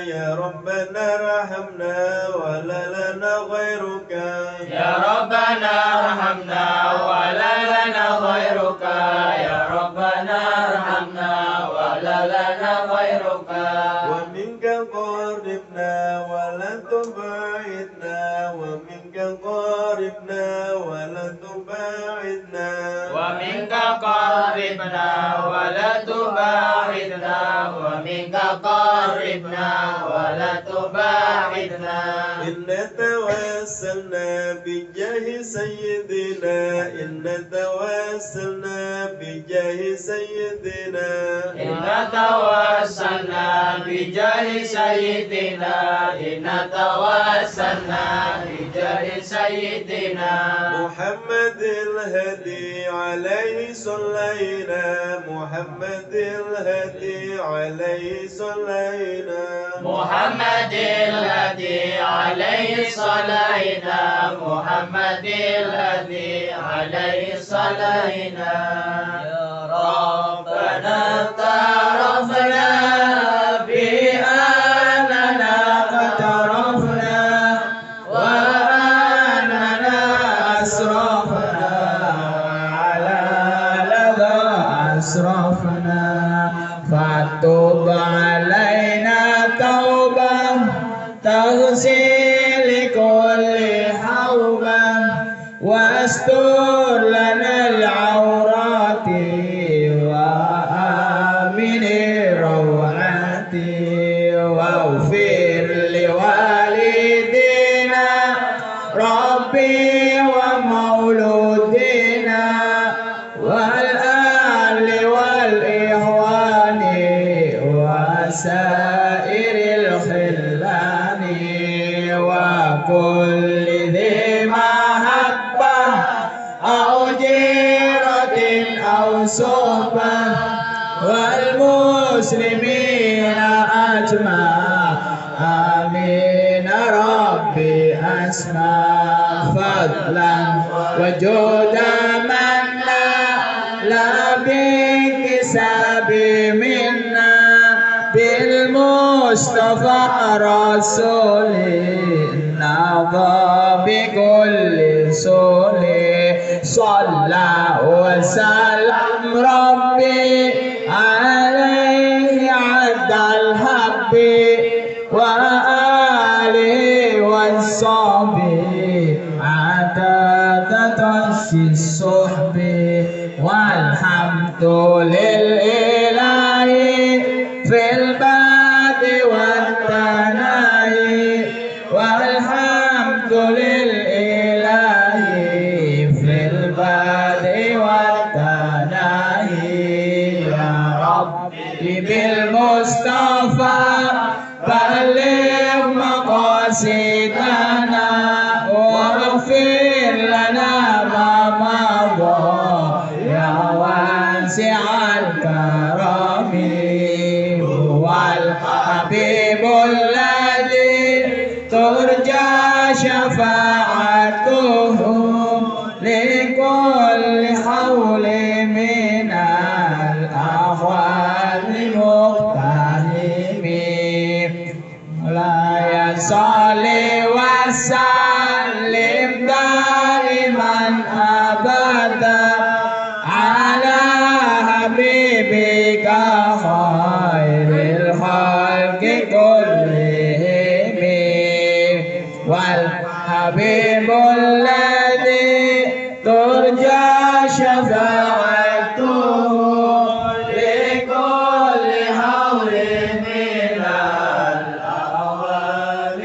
Speaker 5: يا ربنا ارحمنا ولا لنا يا ربنا ارحمنا ولا لنا غيرك يا ربنا ارحمنا ولا لنا غيرك ومنك قربنا ولا تبعدنا ومنك قربنا ولا تبعدنا ومنك قربنا ولا تبعدنا ومنك قربنا ولا تبعدنا إنا توسلنا بجاه سيدنا إنا توسلنا بجاه سيدنا إنا توسلنا بجاه سيدنا إنا توسلنا بجاه سيدنا محمد الهدي عليه صلينا محمد الهدي عليه صلينا محمد الهدي عليه صلينا محمد الهدي عليه صلينا يا ربنا اعترفنا بأننا اقترفنا وأننا أسرفنا على لظى أسرفنا فتوب علينا توبة تغسل كل حوبة واستر لنا العورات وآمن الروعات واغفر لوالدينا ربي ومولودنا والآل والإخوان وسائر الخلان وكل ذي محبة أو جيرة أو صحبة والمسلمين أجمع آمين ربي أسمع فضلا وجودا منا لا بكساب منا بالمصطفى رسول نضى بكل سول صلى وسلم ربي عليه عد الحب وآله والصحب عدد تشي الصحب والحمد لله في البعد والثناء والحمد لله في البعد والثناء يا ربي بالمصطفى بلغ مقاصدنا واغفر لنا ما مضى يا واسع الكرم هو الحبيب الذي ترجى شفاعته لكل حول من الأحوال مقتحم لا يصلي وسلم دائما أبدا على حبيبك خير الخلق كلهم والحبيب الذي ترجى شفاعته لكل حول من الأحوال